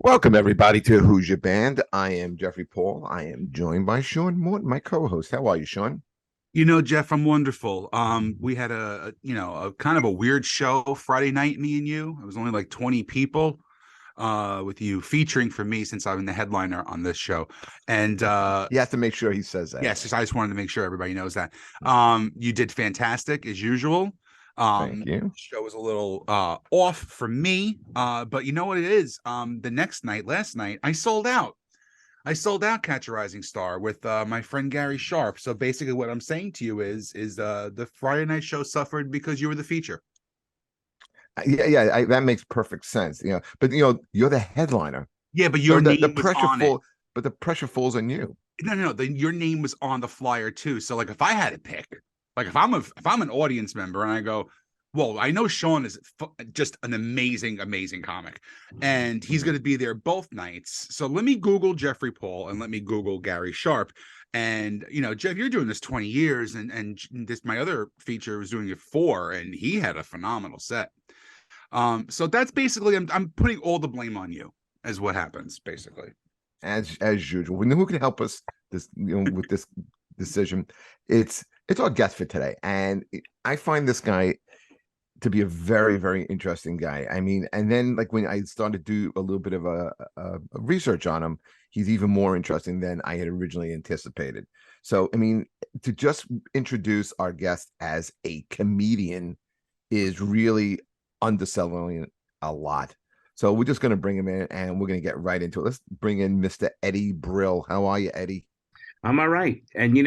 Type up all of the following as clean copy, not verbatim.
Welcome, everybody, to Who's Your Band. I am Jeffrey Paul. I am joined by Sean Morton, my co-host. How are you, Sean? Jeff, I'm wonderful. We had a kind of a weird show Friday night, me and you. It was only like 20 people, with you featuring for me since I'm the headliner on this show. And You have to make sure he says that. yes, I just wanted to make sure everybody knows that. You did fantastic as usual. Thank you. Show was a little off for me, but you know what it is? The next night, last night, I sold out. I sold out Catch a Rising Star with my friend Gary Sharp. So basically, what I'm saying to you is the Friday night show suffered because you were the feature. That makes perfect sense. But you're the headliner, Yeah, but so your the name was pressure on it. but the pressure falls on you. No. Your name was on the flyer too. So like, if I had to pick, like if I'm an audience member and I go, well, I know Sean is just an amazing comic, and he's going to be there both nights. So let me Google Jeffrey Paul and let me Google Gary Sharp. And Jeff, you're doing this 20 years, and this my other feature was doing it 4, and he had a phenomenal set. So that's basically I'm putting all the blame on you, as what happens basically. As usual. Who can help us with this decision? It's our guest for today, and I find this guy to be a very interesting guy. I mean, and then like when I started to do a little bit of a research on him, he's even more interesting than I had originally anticipated. So I mean, to just introduce our guest as a comedian is really underselling a lot. So we're just going to bring him in and we're going to get right into it. Let's bring in Mr. Eddie Brill. How are you, Eddie? I'm all right. And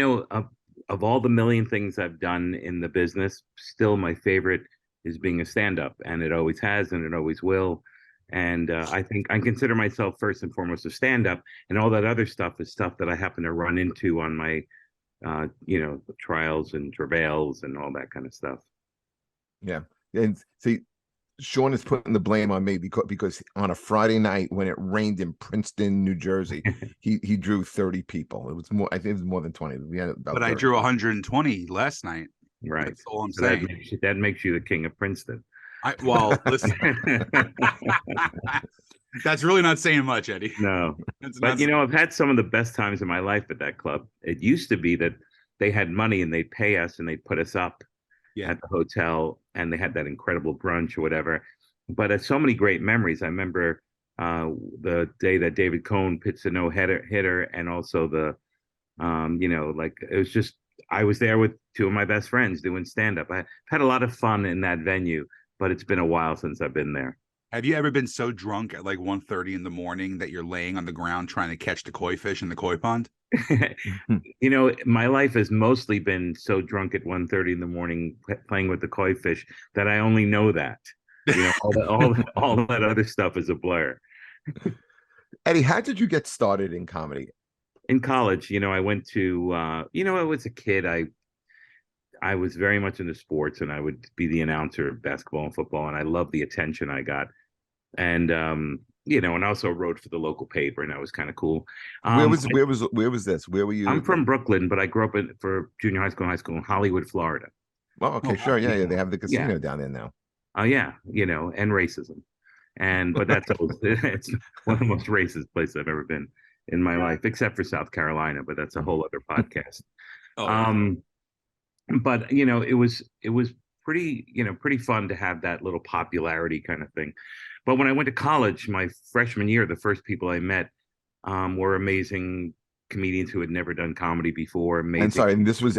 of all the million things I've done in the business, still my favorite is being a stand-up, and it always has, and it always will. And I think I consider myself first and foremost a stand-up, and all that other stuff is stuff that I happen to run into on my, trials and travails and all that kind of stuff. Yeah, and see, Sean is putting the blame on me because on a Friday night when it rained in Princeton, New Jersey, he drew 30 people. It was more. I think it was more than 20. We had about. But 30. I drew 120 last night. Right. That's all I'm So saying. that makes you the king of Princeton. Listen. That's really not saying much, Eddie. No. But I've had some of the best times of my life at that club. It used to be that they had money and they'd pay us and they'd put us up at the hotel, and they had that incredible brunch or whatever. But so many great memories. I remember the day that David Cohn pitched a no-hitter, and also it was just, I was there with 2 of my best friends doing stand-up. I had a lot of fun in that venue, but it's been a while since I've been there. Have you ever been so drunk at like 1:30 in the morning that you're laying on the ground trying to catch the koi fish in the koi pond? My life has mostly been so drunk at 1:30 in the morning playing with the koi fish that I only know that. All that other stuff is a blur. Eddie, how did you get started in comedy? In college, I went to, I was a kid. I was very much into sports, and I would be the announcer of basketball and football, and I loved the attention I got. And and I also wrote for the local paper, and that was kind of cool. Where was this? Where were you? I'm from Brooklyn, but I grew up for junior high school in Hollywood, Florida. Oh, okay, sure. Yeah. They have the casino down there now. Oh, yeah, and racism. But that's it's one of the most racist places I've ever been in my life, except for South Carolina, but that's a whole other podcast. But it was pretty fun to have that little popularity kind of thing. But when I went to college, my freshman year, the first people I met were amazing comedians who had never done comedy before. Amazing. And sorry, and this was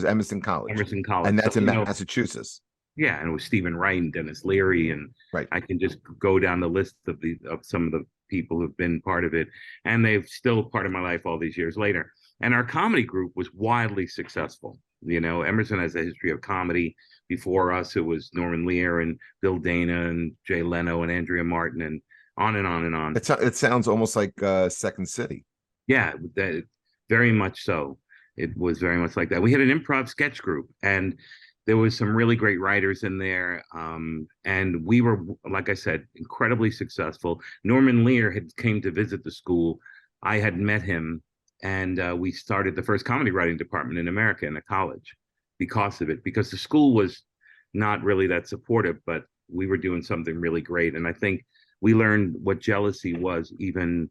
Emerson College. Emerson College, and that's in Massachusetts. Yeah, and it was Stephen Wright and Dennis Leary, and right. I can just go down the list of some of the people who've been part of it, and they've still part of my life all these years later. And our comedy group was wildly successful. Emerson has a history of comedy. Before us, it was Norman Lear and Bill Dana and Jay Leno and Andrea Martin, and on and on and on. It sounds almost like Second City. Yeah, very much so. It was very much like that. We had an improv sketch group, and there was some really great writers in there. And we were, like I said, incredibly successful. Norman Lear came to visit the school. I had met him, and we started the first comedy writing department in America in a college because of it, because the school was not really that supportive, but we were doing something really great. And I think we learned what jealousy was, even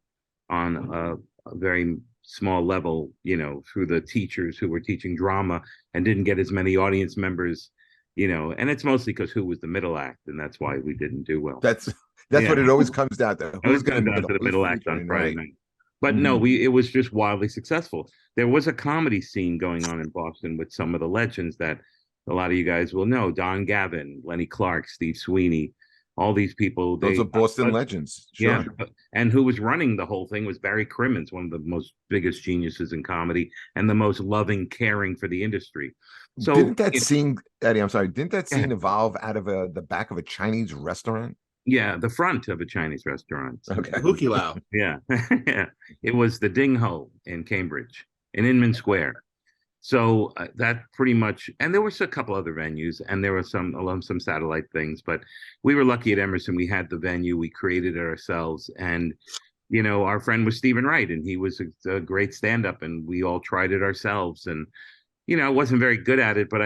on a very small level, through the teachers who were teaching drama and didn't get as many audience members, and it's mostly because who was the middle act, and that's why we didn't do well. That's what Yeah. it always comes down to. It always Who's going comes to down middle? to the Who's middle act on featuring, Friday right? night. But no, Mhm. it was just wildly successful. There was a comedy scene going on in Boston with some of the legends that a lot of you guys will know: Don Gavin, Lenny Clark, Steve Sweeney, all these people. Those are Boston legends. Yeah, Sure. and who was running the whole thing was Barry Crimmins, one of the most biggest geniuses in comedy and the most loving, caring for the industry. So Didn't that scene, Eddie? I'm sorry. Didn't that yeah, scene evolve out of the back of a Chinese restaurant? yeah, the front of a Chinese restaurant. Okay. Huki Lao. Yeah, yeah. It was the Ding Ho in Cambridge, in Inman Square. So that pretty much, and there was a couple other venues, and there were some satellite things, but we were lucky at Emerson. We had the venue, we created it ourselves, and our friend was Stephen Wright, and he was a great stand-up, and we all tried it ourselves, and I wasn't very good at it, but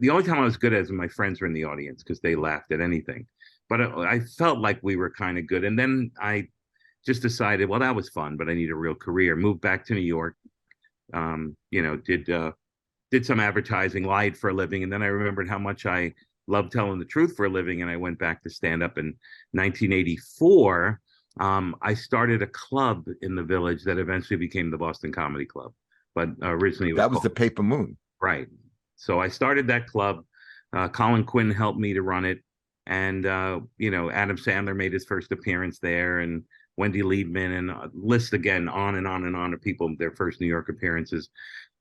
the only time I was good at it was when my friends were in the audience because they laughed at anything. But I felt like we were kind of good, and then I just decided, well, that was fun, but I need a real career. Moved back to New York, did some advertising, lied for a living, and then I remembered how much I loved telling the truth for a living, and I went back to stand up in 1984. I started a club in the Village that eventually became the Boston Comedy Club, but originally it was That was the called, Paper Moon. right. So I started that club. Colin Quinn helped me to run it, and Adam Sandler made his first appearance there, and Wendy Liebman, and list again on and on and on of people, their first New York appearances.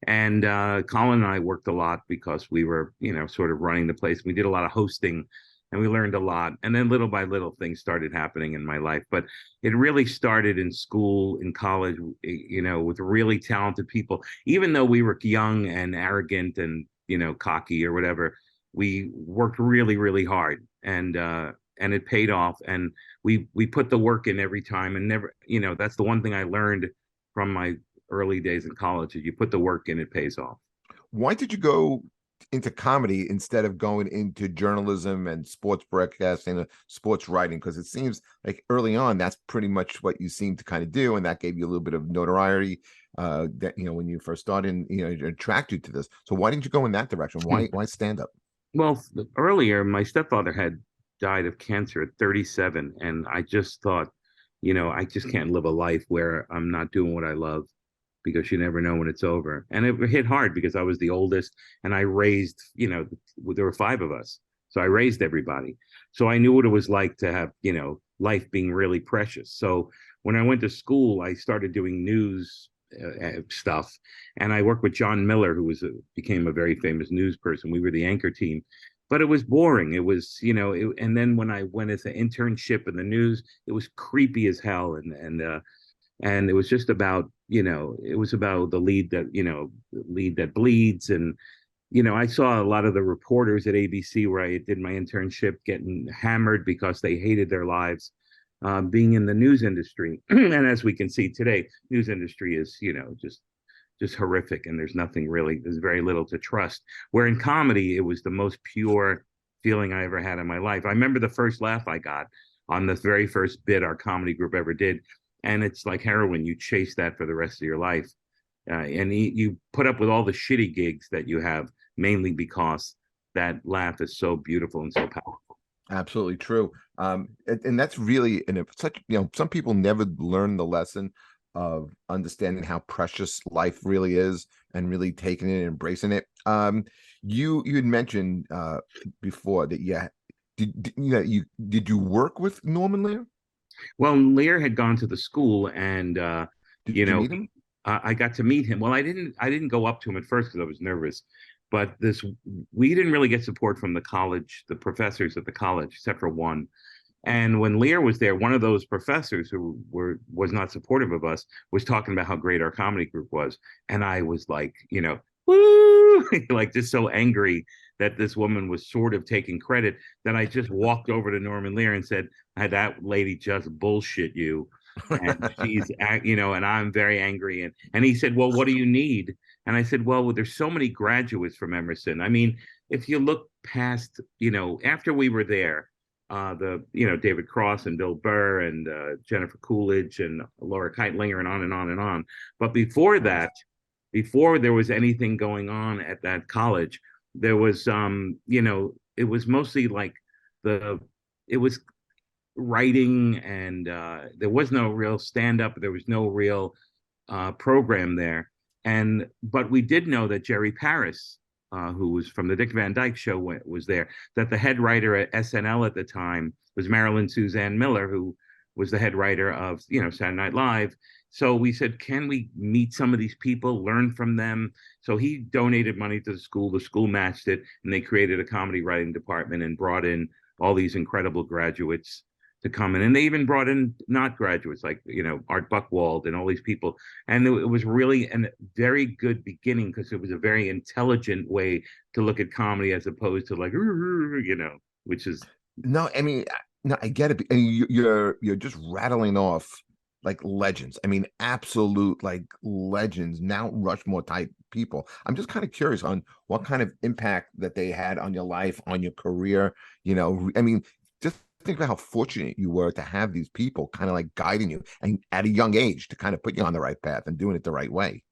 And Colin and I worked a lot because we were, sort of running the place. We did a lot of hosting, and we learned a lot. And then little by little, things started happening in my life. But it really started in school, in college, with really talented people. Even though we were young and arrogant and, cocky or whatever, we worked really, really hard. And it paid off. And we put the work in every time, and never, that's the one thing I learned from my early days in college: is you put the work in, it pays off. Why did you go into comedy instead of going into journalism and sports broadcasting and sports writing? Because it seems like early on, that's pretty much what you seem to kind of do, and that gave you a little bit of notoriety that when you first started, it attracted you to this. So why didn't you go in that direction? Why stand up? Well, earlier, my stepfather had died of cancer at 37, and I just thought, I just can't live a life where I'm not doing what I love, because you never know when it's over. And it hit hard because I was the oldest, and I raised, there were 5 of us. So I raised everybody. So I knew what it was like to have, life being really precious. So when I went to school, I started doing news stuff. And I worked with John Miller, who became a very famous news person. We were the anchor team. But it was boring. It was, and then when I went as an internship in the news, it was creepy as hell. And it was just about, it was about the lead that bleeds. And, I saw a lot of the reporters at ABC, where I did my internship, getting hammered because they hated their lives, being in the news industry. And as we can see today, news industry is, just horrific, and there's very little to trust. Where in comedy, it was the most pure feeling I ever had in my life. I remember the first laugh I got on the very first bit our comedy group ever did, and it's like heroin. You chase that for the rest of your life, and you put up with all the shitty gigs that you have, mainly because that laugh is so beautiful and so powerful. Absolutely true. And that's really, and such, some people never learn the lesson of understanding how precious life really is, and really taking it and embracing it. You had mentioned before that, yeah, did you work with Norman Lear? Well, Lear had gone to the school, and Did you meet him? I got to meet him. Well, I didn't go up to him at first because I was nervous, but we didn't really get support from the college, the professors at the college, except for one. And when Lear was there, one of those professors who was not supportive of us was talking about how great our comedy group was. And I was like, woo, like just so angry that this woman was sort of taking credit, that I just walked over to Norman Lear and said, that lady just bullshit you. And she's, and I'm very angry. And he said, well, what do you need? And I said, well, there's so many graduates from Emerson. I mean, if you look past, after we were there, David Cross and Bill Burr and Jennifer Coolidge and Laura Keitlinger and on and on and on. But before that, before there was anything going on at that college, there was it was mostly like it was writing, and there was no real stand-up, there was no real program there. But we did know that Jerry Paris, who was from the Dick Van Dyke Show, was there, that the head writer at SNL at the time was Marilyn Suzanne Miller, who was the head writer of Saturday Night Live. So we said, can we meet some of these people, learn from them? So he donated money to the school matched it, and they created a comedy writing department and brought in all these incredible graduates to come in. And they even brought in not graduates, like, Art Buchwald and all these people. And it was really a very good beginning, because it was a very intelligent way to look at comedy, as opposed to like, which is. No, I mean, no, I get it. And you're just rattling off like legends. I mean, absolute like legends, Mount Rushmore type people. I'm just kind of curious on what kind of impact that they had on your life, on your career. I mean, just think about how fortunate you were to have these people kind of like guiding you, and at a young age to kind of put you on the right path and doing it the right way.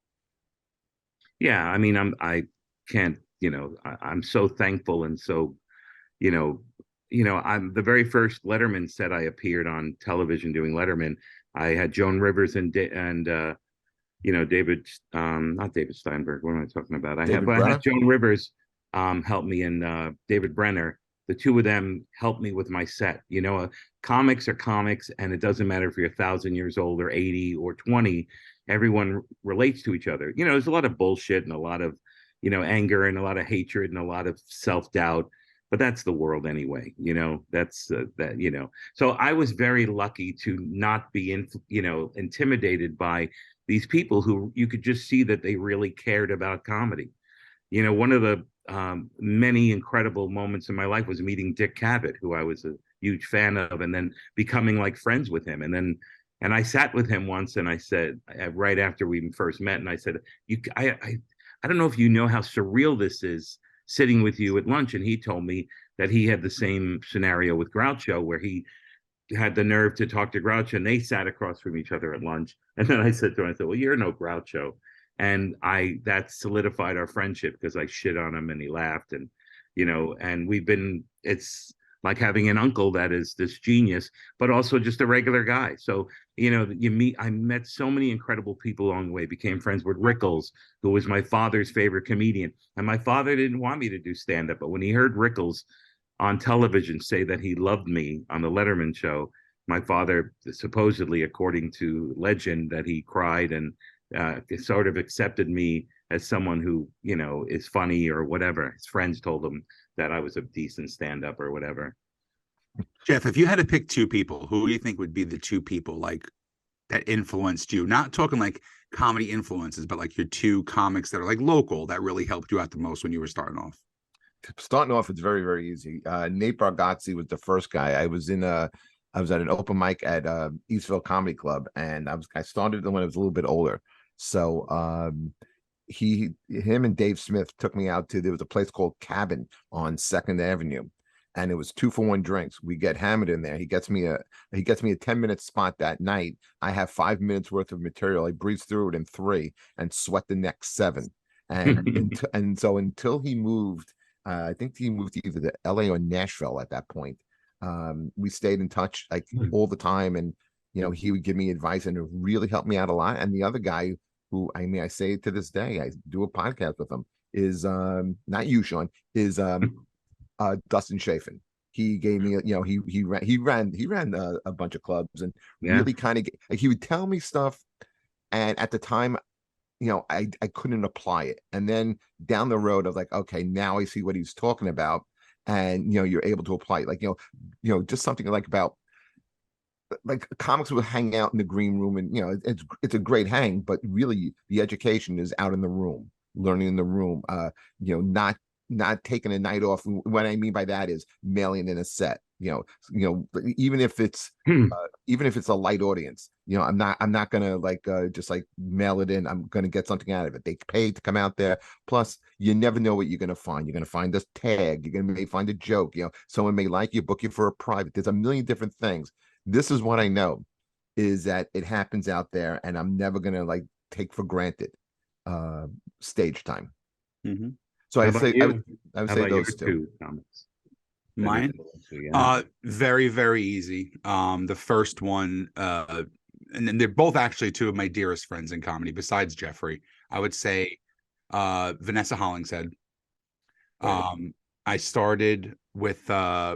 Yeah, I mean, I can't, I'm so thankful, and so, I'm the very first Letterman set I appeared on television doing Letterman. I had Joan Rivers and David, not David Steinberg. What am I talking about? I had Joan Rivers help me, and David Brenner. The two of them helped me with my set. Comics are comics, and it doesn't matter if you're 1,000 years old or 80 or 20. Everyone relates to each other. There's a lot of bullshit and a lot of, anger and a lot of hatred and a lot of self-doubt. But that's the world anyway. That's that. So I was very lucky to not be intimidated by these people who you could just see that they really cared about comedy. One of the many incredible moments in my life was meeting Dick Cavett, who I was a huge fan of, and then becoming like friends with him. And I sat with him once, and I said, right after we first met, and I said, I don't know if you know how surreal this is, sitting with you at lunch. And he told me that he had the same scenario with Groucho, where he had the nerve to talk to Groucho, and they sat across from each other at lunch. And then I said to him, well, you're no Groucho. And that solidified our friendship, because I shit on him and he laughed. And, and it's like having an uncle that is this genius, but also just a regular guy. So, I met so many incredible people along the way, became friends with Rickles, who was my father's favorite comedian. And my father didn't want me to do stand-up, but when he heard Rickles on television say that he loved me on the Letterman show, my father, supposedly, according to legend, that he cried and sort of accepted me as someone who, is funny or whatever. His friends told him that I was a decent stand-up or whatever. Jeff, if you had to pick two people, who do you think would be the two people like that influenced you? Not talking like comedy influences, but like your two comics that are like local that really helped you out the most when you were starting off. Starting off, it's very, very easy. Nate Bargatze was the first guy. I was at an open mic at Eastville Comedy Club, and I started when I was a little bit older. So him and Dave Smith took me out there was a place called Cabin on 2nd Avenue, and it was 2-for-1 drinks. We get hammered in there. He gets me a 10-minute spot that night. I have 5 minutes worth of material. I breeze through it in 3 and sweat the next 7. And so until he moved, I think he moved either to LA or Nashville at that point. We stayed in touch like all the time, and he would give me advice, and it really helped me out a lot. And the other guy, who I say to this day, I do a podcast with him, is not you, Sean, is Dustin Chafin. He gave me he ran a bunch of clubs, and really kind of like, he would tell me stuff, and at the time, I couldn't apply it. And then down the road, I was like, okay, now I see what he's talking about. And you're able to apply it, like just something like about like comics will hang out in the green room, and it's a great hang, but really the education is out in the room, learning in the room, not taking a night off. What I mean by that is mailing in a set, even if it's Hmm. even if it's a light audience, I'm not gonna like just like mail it in. I'm gonna get something out of it. They paid to come out there. Plus, you never know what you're gonna find. You're gonna find a tag. You're gonna may find a joke. Someone may like you, book you for a private. There's a million different things. This is what I know is that it happens out there, and I'm never gonna like take for granted uh stage time. Mhm. So How I'd about say you? I would How say about your those two. two comments? Mine, Yeah. very, very easy. The first one, and then they're both actually two of my dearest friends in comedy, besides Jeffrey. I would say Vanessa Hollingshead. Right. I started with I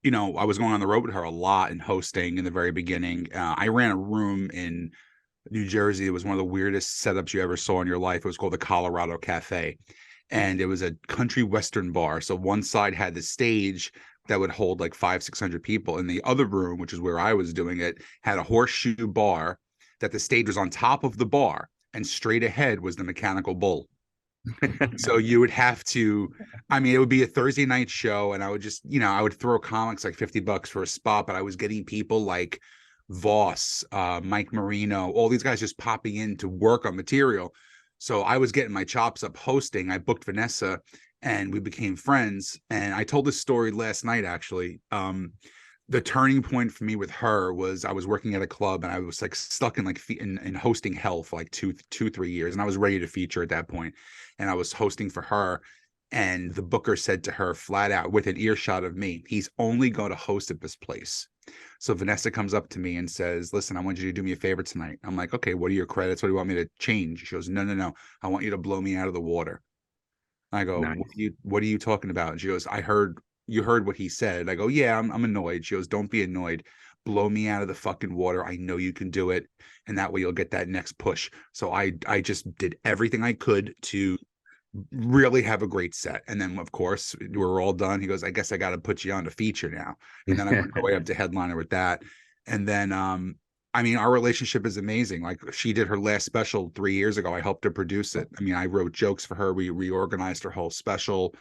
was going on the road with her a lot and hosting in the very beginning. I ran a room in New Jersey. It was one of the weirdest setups you ever saw in your life. It was called the Colorado Cafe. And it was a country western bar. So one side had the stage that would hold like 500-600 people. And the other room, which is where I was doing it, had a horseshoe bar that the stage was on top of the bar. And straight ahead was the mechanical bull. So you would have to, I mean, it would be a Thursday night show, and I would just, I would throw comics like $50 for a spot, but I was getting people like Voss, Mike Marino, all these guys just popping in to work on material. So I was getting my chops up hosting. I booked Vanessa and we became friends. And I told this story last night, actually. The turning point for me with her was I was working at a club and I was like stuck in like in hosting hell for like 3 years, and I was ready to feature at that point, and I was hosting for her, and the booker said to her flat out with an earshot of me, he's only going to host at this place. So Vanessa comes up to me and says, listen, I want you to do me a favor tonight. I'm like, okay, what are your credits? What do you want me to change? She goes, no, I want you to blow me out of the water. I go, Nice. what are you talking about? And she goes, you heard what he said. I go, yeah, I'm annoyed. She goes, don't be annoyed. Blow me out of the fucking water. I know you can do it. And that way you'll get that next push. So I just did everything I could to really have a great set. And then of course we were all done. He goes, I guess I got to put you on to feature now. And then I went way up to headliner with that. And then I mean, our relationship is amazing. Like, she did her last special 3 years ago. I helped her produce it. I mean, I wrote jokes for her. We reorganized her whole special.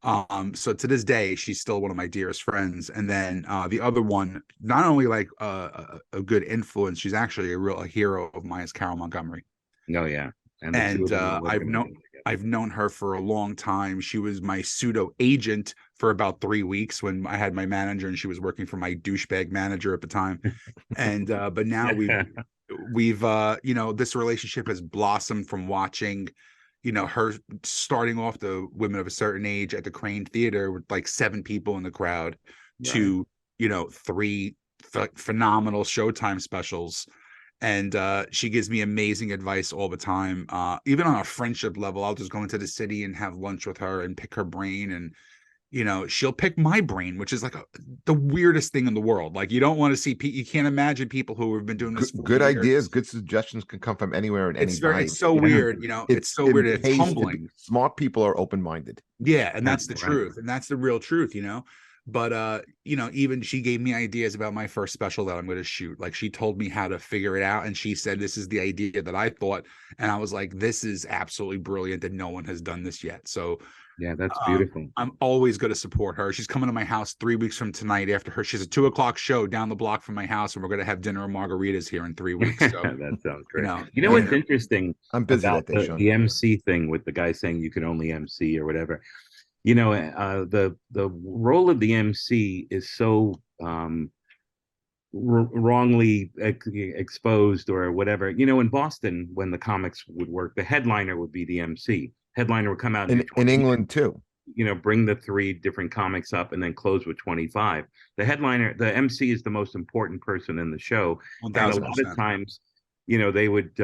So to this day, she's still one of my dearest friends. And then the other one, not only like a good influence, she's actually a hero of mine, is Carol Montgomery. Oh yeah. And the two And of them are I've working known again together. I've known her for a long time. She was my pseudo agent for about 3 weeks when I had my manager, and she was working for my douchebag manager at the time. And but now we've this relationship has blossomed from watching, her starting off the Women of a Certain Age at the Crane Theater with like 7 people in the crowd Right. to, three phenomenal Showtime specials. And she gives me amazing advice all the time. Even on a friendship level, I'll just go into the city and have lunch with her and pick her brain, and she'll pick my brain, which is like the weirdest thing in the world. Like, you don't want to see you can't imagine people who have been doing this for Good ideas, years. good suggestions can come from anywhere and anybody. It's so Yeah. weird, it's so weird, it's pays to be humbling. smart. People are open-minded. Yeah, and that's the Right. truth, and that's the real truth. But even she gave me ideas about my first special that I'm going to shoot. Like, she told me how to figure it out, and she said, this is the idea that I thought, and I was like, this is absolutely brilliant that no one has done this yet. So Yeah, that's beautiful. I'm always going to support her. She's coming to my house 3 weeks from tonight. After her, she's a 2 o'clock show down the block from my house, and we're going to have dinner and margaritas here in 3 weeks. So That sounds great. You know what's and interesting I'm busy about that day, Sean. the MC thing with the guy saying you can only MC or whatever? The role of the MC is so wrongly exposed or whatever. In Boston, when the comics would work, the headliner would be the MC. Headliner would come out and do In 20 England too. bring the 3 different comics up and then close with 25. The MC is the most important person in the show. And a lot of 1000%. times, they would,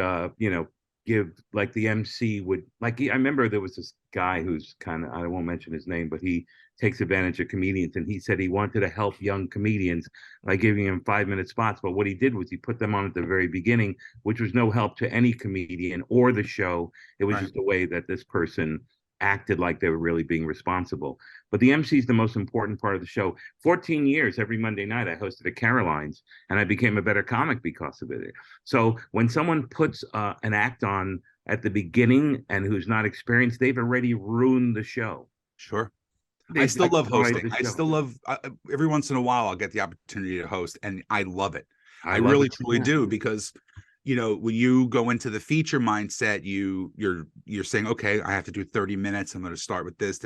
give, like, the MC would, like, I remember there was this guy who's kind of, I won't mention his name, but he takes advantage of comedians. And he said he wanted to help young comedians by giving him 5-minute spots. But what he did was he put them on at the very beginning, which was no help to any comedian or the show. It was Right. just a way that this person acted like they were really being responsible. But the MC is the most important part of the show. 14 years, every Monday night, I hosted at Caroline's, and I became a better comic because of it. So when someone puts an act on at the beginning and who's not experienced, they've already ruined the show. Sure. I still love enjoy hosting. the I show. still love every once in a while I'll get the opportunity to host, and I love it. I love really it. truly Yeah. do, because when you go into the feature mindset, you're saying, okay, I have to do 30 minutes. I'm going to start with this.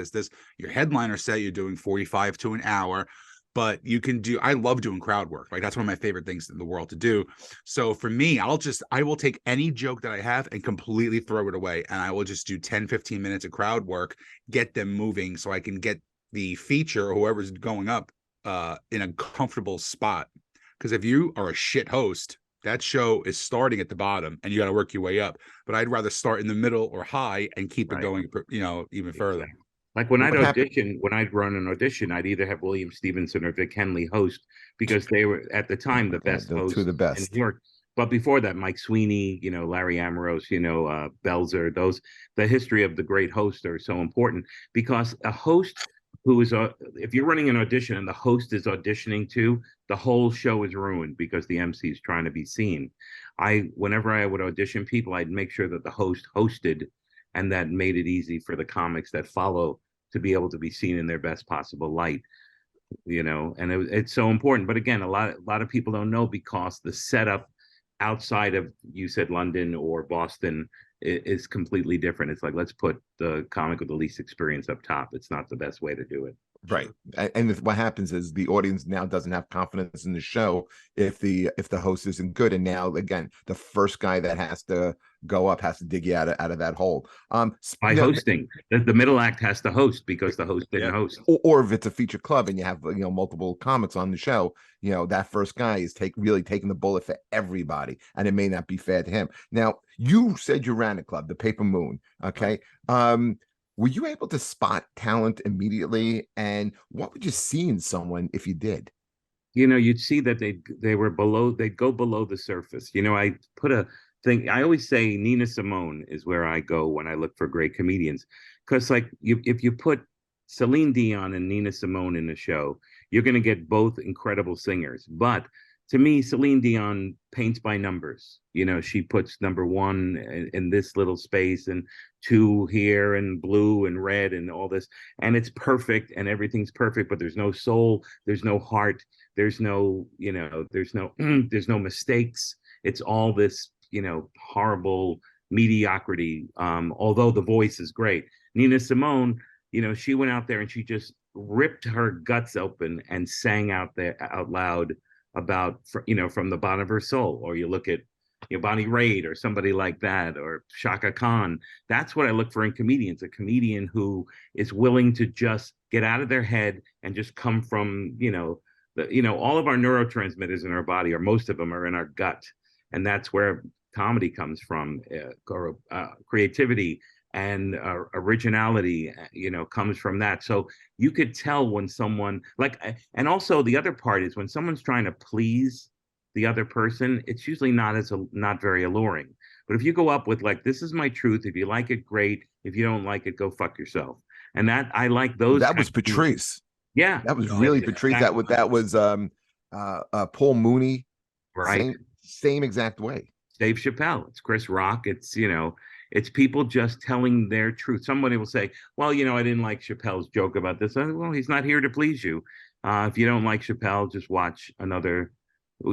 Your headliner set, you're doing 45 to an hour, but I love doing crowd work. Like, that's one of my favorite things in the world to do. So for me, I will take any joke that I have and completely throw it away. And I will just do 10, 15 minutes of crowd work, get them moving so I can get the feature or whoever's going up in a comfortable spot. Because if you are a shit host, that show is starting at the bottom and you got to work your way up. But I'd rather start in the middle or high and keep it going, even further. Exactly. Like when I'd What happened? audition, when I'd run an audition, I'd either have William Stevenson or Vic Henley host, because they were at the time the best The two of hosts the in best. New York. But before that, Mike Sweeney, Larry Amorose, Belzer, the history of the great hosts are so important, because a host who is, if you're running an audition and the host is auditioning too, the whole show is ruined because the MC is trying to be seen. Whenever I would audition people, I'd make sure that the host hosted, and that made it easy for the comics that follow to be able to be seen in their best possible light, and it's so important. But again, a lot of people don't know, because the setup outside of, you said, London or Boston is completely different. It's like, let's put the comic with the least experience up top. It's not the best way to do it. Right. And what happens is the audience now doesn't have confidence in the show if the host isn't good. And now, again, the first guy that has to go up has to dig you out of that hole. By hosting, the middle act has to host, because the host didn't host. Or if it's a feature club and you have multiple comics on the show, that first guy is really taking the bullet for everybody, and it may not be fair to him. Now, you said you ran a club, the Paper Moon. Okay. Were you able to spot talent immediately? And what would you see in someone if you did? You'd see that they'd go below the surface. I put a thing, I always say Nina Simone is where I go when I look for great comedians. Because, like, if you put Celine Dion and Nina Simone in a show, you're going to get both incredible singers. But to me, Celine Dion paints by numbers. She puts number one in this little space, and two here, and blue and red and all this. And it's perfect, and everything's perfect, but there's no soul, there's no heart, there's no, there's no mistakes. It's all this, horrible mediocrity. Although the voice is great. Nina Simone, she went out there and she just ripped her guts open and sang out loud about, from the bottom of her soul. Or you look at Bonnie Raitt or somebody like that, or Shaka Khan. That's what I look for in comedians, a comedian who is willing to just get out of their head and just come from, all of our neurotransmitters in our body, or most of them, are in our gut. And that's where comedy comes from, creativity and originality, comes from that. So you could tell when someone, and also the other part is when someone's trying to please the other person, it's usually not very alluring. But if you go up with, like, this is my truth, if you like it, great. If you don't like it, go fuck yourself. And that, I like those. That was Patrice. Yeah, that was really Patrice. That was Paul Mooney. Right. Same exact way. Dave Chappelle. It's Chris Rock. It's it's people just telling their truth. Somebody will say, well, I didn't like Chappelle's joke about this. Well, he's not here to please you. If you don't like Chappelle, just watch another.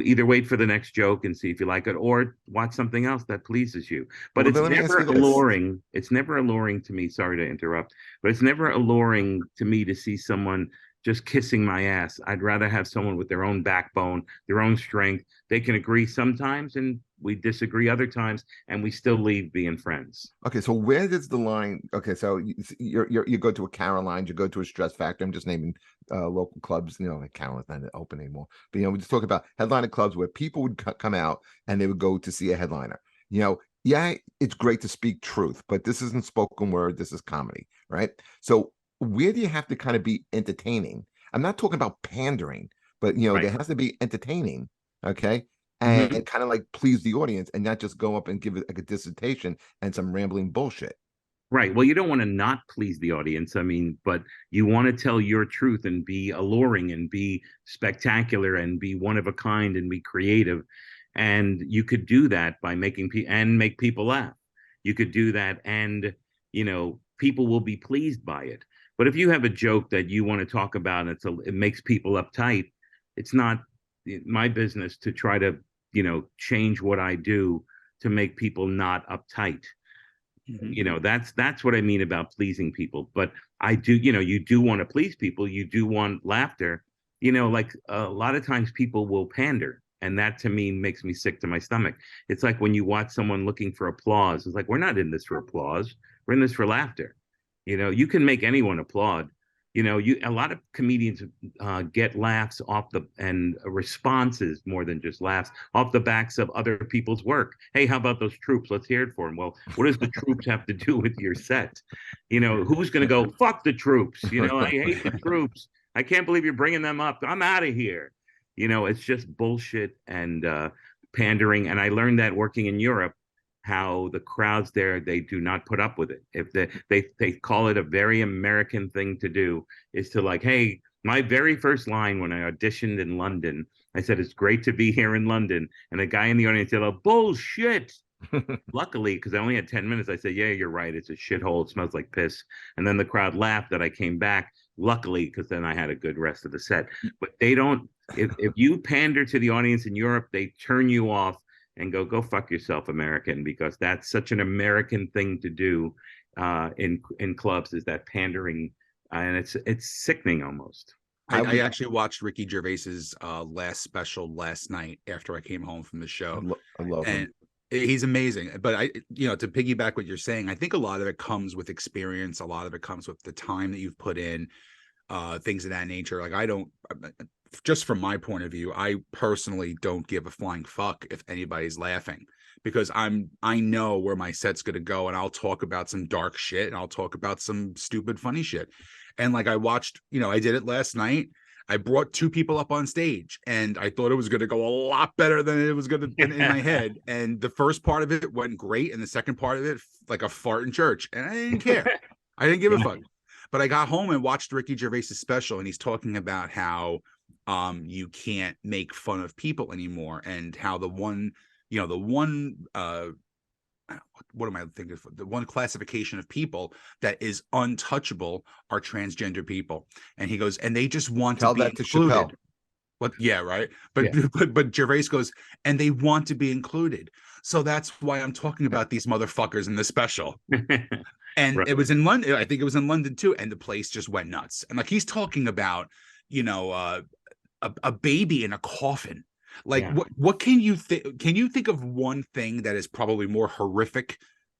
Either wait for the next joke and see if you like it, or watch something else that pleases you. But it's never alluring. It's never alluring to me. Sorry to interrupt, but it's never alluring to me to see someone just kissing my ass. I'd rather have someone with their own backbone, their own strength. They can agree sometimes, and we disagree other times, and we still leave being friends. Okay, so where does the line? Okay, so you go to a Caroline's, you go to a Stress Factor. I'm just naming local clubs. Like Caroline's not open anymore, but we just talk about headliner clubs where people would come out and they would go to see a headliner. Yeah, it's great to speak truth, but this isn't spoken word. This is comedy, right? So where do you have to kind of be entertaining? I'm not talking about pandering, but Right. there has to be entertaining, okay, and kind of like please the audience, and not just go up and give it like a dissertation and some rambling bullshit. Right. Well, you don't want to not please the audience. I mean, but you want to tell your truth and be alluring and be spectacular and be one of a kind and be creative. And you could do that by make people laugh. You could do that, and people will be pleased by it. But if you have a joke that you want to talk about, and it makes people uptight, it's not my business to try to, change what I do to make people not uptight. That's what I mean about pleasing people. But I do, you do want to please people. You do want laughter. Like a lot of times people will pander. And that to me makes me sick to my stomach. It's like when you watch someone looking for applause. It's like, we're not in this for applause. We're in this for laughter. You can make anyone applaud. A lot of comedians get laughs and responses more than just laughs off the backs of other people's work. Hey, how about those troops? Let's hear it for them. Well, what does the troops have to do with your set? Who's going to go, fuck the troops? I hate the troops. I can't believe you're bringing them up. I'm out of here. It's just bullshit and pandering. And I learned that working in Europe, how the crowds there, they do not put up with it. If they call it a very American thing to do, is to like, hey, my very first line when I auditioned in London, I said, it's great to be here in London. And a guy in the audience said, oh, bullshit. Luckily, because I only had 10 minutes, I said, yeah, you're right. It's a shithole. It smells like piss. And then the crowd laughed that I came back. Luckily, because then I had a good rest of the set. But they don't, if you pander to the audience in Europe, they turn you off and go fuck yourself, American, because that's such an American thing to do in clubs, is that pandering, and it's sickening almost. I actually watched Ricky Gervais's last special last night after I came home from the show. I love him. He's amazing. But to piggyback what you're saying, I think a lot of it comes with experience. A lot of it comes with the time that you've put in, things of that nature. Like I don't, just from my point of view, I personally don't give a flying fuck if anybody's laughing, because I know where my set's going to go, and I'll talk about some dark shit and I'll talk about some stupid funny shit. And like I watched, I did it last night. I brought 2 people up on stage, and I thought it was going to go a lot better than it was going to in my head. And the first part of it went great, and the second part of it, like a fart in church. And I didn't care. I didn't give a fuck. But I got home and watched Ricky Gervais's special, and he's talking about how you can't make fun of people anymore, and how the one what am I thinking of? The one classification of people that is untouchable are transgender people. And he goes, and they just want Tell to be that to included. Chappelle. What? Yeah, right. But Gervais goes, and they want to be included. So that's why I'm talking about these motherfuckers in the special. And Right. It was in London. I think it was in London too. And the place just went nuts. And like he's talking about, a baby in a coffin. Like what can you think? Can you think of one thing that is probably more horrific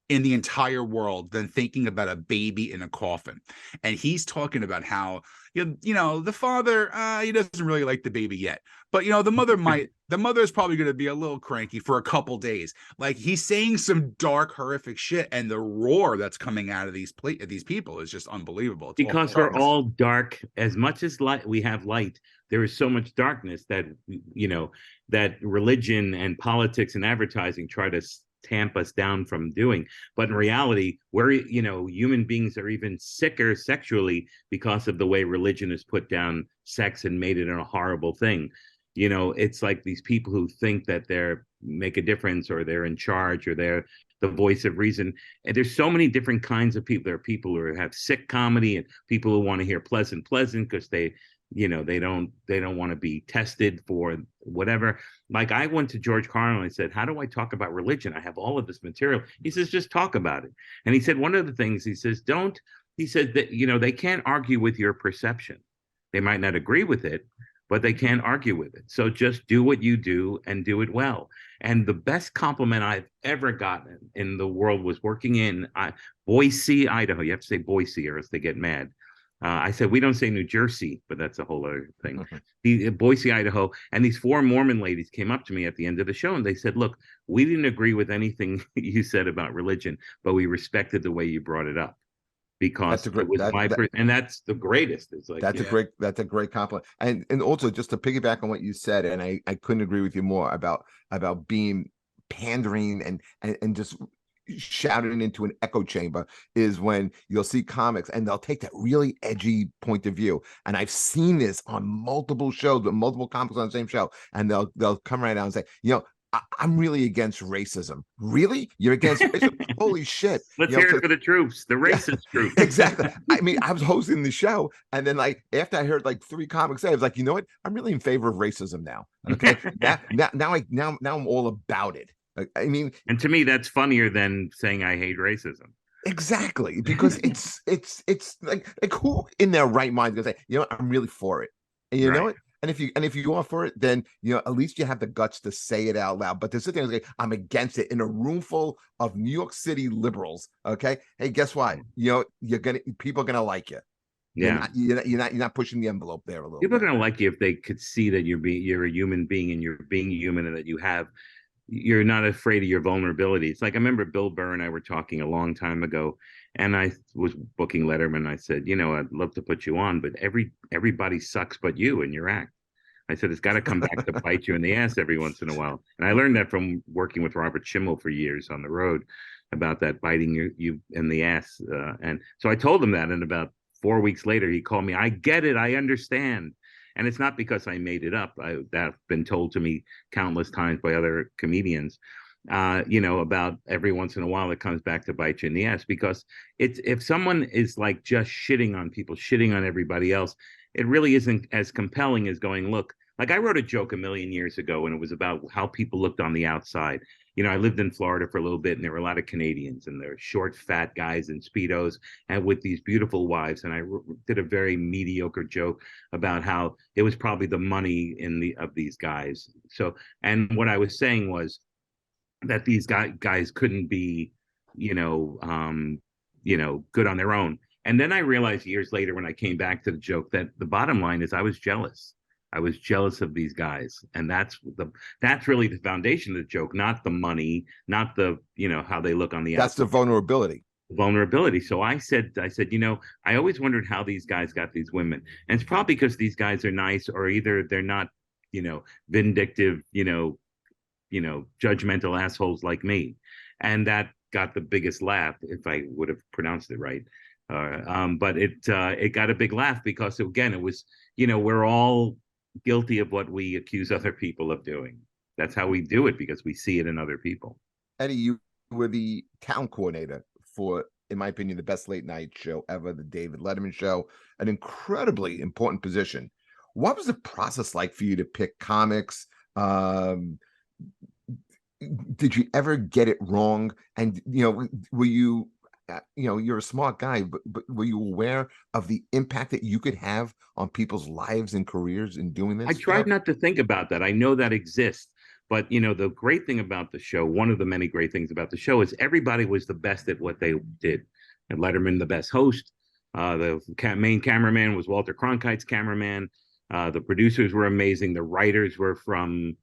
in the entire world than thinking about a baby in a coffin? And he's talking about how the father he doesn't really like the baby yet, but the mother might. The mother is probably going to be a little cranky for a couple days. Like he's saying some dark, horrific shit, and the roar that's coming out of these people is just unbelievable. It's Because we're all dark. As much as light, we have light. There is so much darkness that that religion and politics and advertising try to tamp us down from doing. But in reality, we're human beings are even sicker sexually because of the way religion has put down sex and made it a horrible thing. It's like these people who think that they're make a difference, or they're in charge, or they're the voice of reason. And there's so many different kinds of people. There are people who have sick comedy, and people who want to hear pleasant because they don't want to be tested for whatever. Like I went to George Carlin and I said, how do I talk about religion? I have all of this material. He says, just talk about it. And he said, one of the things he says, he said that, they can't argue with your perception. They might not agree with it, but they can't argue with it. So just do what you do and do it well. And the best compliment I've ever gotten in the world was working in Boise, Idaho. You have to say Boise or else they get mad. I said, we don't say New Jersey, but that's a whole other thing. The Boise, Idaho. And these 4 Mormon ladies came up to me at the end of the show and they said, look, we didn't agree with anything you said about religion, but we respected the way you brought it up. Because it was and that's the greatest. It's like that's a great compliment. And also just to piggyback on what you said, and I couldn't agree with you more about being pandering and just shouting into an echo chamber, is when you'll see comics and they'll take that really edgy point of view. And I've seen this on multiple shows with multiple comics on the same show, and they'll come right out and say, I'm really against racism. Really? You're against racism? Holy shit. Let's hear it for the troops, the Yeah, racist troops. exactly. I mean, I was hosting the show, and then like after I heard like 3 comics say, I was like, you know what? I'm really in favor of racism now. Okay. Now I'm all about it. I mean, And to me, that's funnier than saying I hate racism. exactly, because it's like who in their right mind is gonna say, you know what, I'm really for it. And you know Right. it. And if you are for it, then you know at least you have the guts to say it out loud. But to sit there and say, I'm against it in a room full of New York City liberals. Okay. Hey, guess what? You know, people are gonna like you. Yeah. You're not pushing the envelope there a little People are bit. going to like you if they could see that you're a human being and you're being human and that you're not afraid of your vulnerability. It's like I remember Bill Burr and I were talking a long time ago, and I was booking Letterman. I said, you know, I'd love to put you on, but everybody sucks but you and your act. I said it's got to come back to bite you in the ass every once in a while. And I learned that from working with Robert Schimmel for years on the road about that biting you in the ass. And so I told him that, and about 4 weeks later, he called me. I get it. I understand. And it's not because I made it up. That's been told to me countless times by other comedians, you know, about every once in a while it comes back to bite you in the ass because it's if someone is like just shitting on people, shitting on everybody else, it really isn't as compelling as going, look, like I wrote a joke a million years ago and it was about how people looked on the outside. You know, I lived in Florida for a little bit and there were a lot of Canadians and they're short, fat guys in Speedos and with these beautiful wives. And I did a very mediocre joke about how it was probably the money of these guys. So, and what I was saying was that these guys couldn't be, good on their own. And then I realized years later when I came back to the joke that the bottom line is I was jealous. I was jealous of these guys, and that's really the foundation of the joke, not the money, not the how they look on the That's outside. the vulnerability. Vulnerability. So I said, I always wondered how these guys got these women, and it's probably because these guys are nice, or either they're not, vindictive, judgmental assholes like me, and that got the biggest laugh if I would have pronounced it right. But it got a big laugh because again, it was we're all guilty of what we accuse other people of doing. That's how we do it because we see it in other people. Eddie, you were the town coordinator for, in my opinion, the best late night show ever, the David Letterman show, an incredibly important position. What was the process like for you to pick comics? Did you ever get it wrong? And, were you, you're a smart guy, but were you aware of the impact that you could have on people's lives and careers in doing this? I tried not to think about that. I know that exists. But, the great thing about the show, one of the many great things about the show is everybody was the best at what they did. And Letterman, the best host. The main cameraman was Walter Cronkite's cameraman. The producers were amazing. The writers were from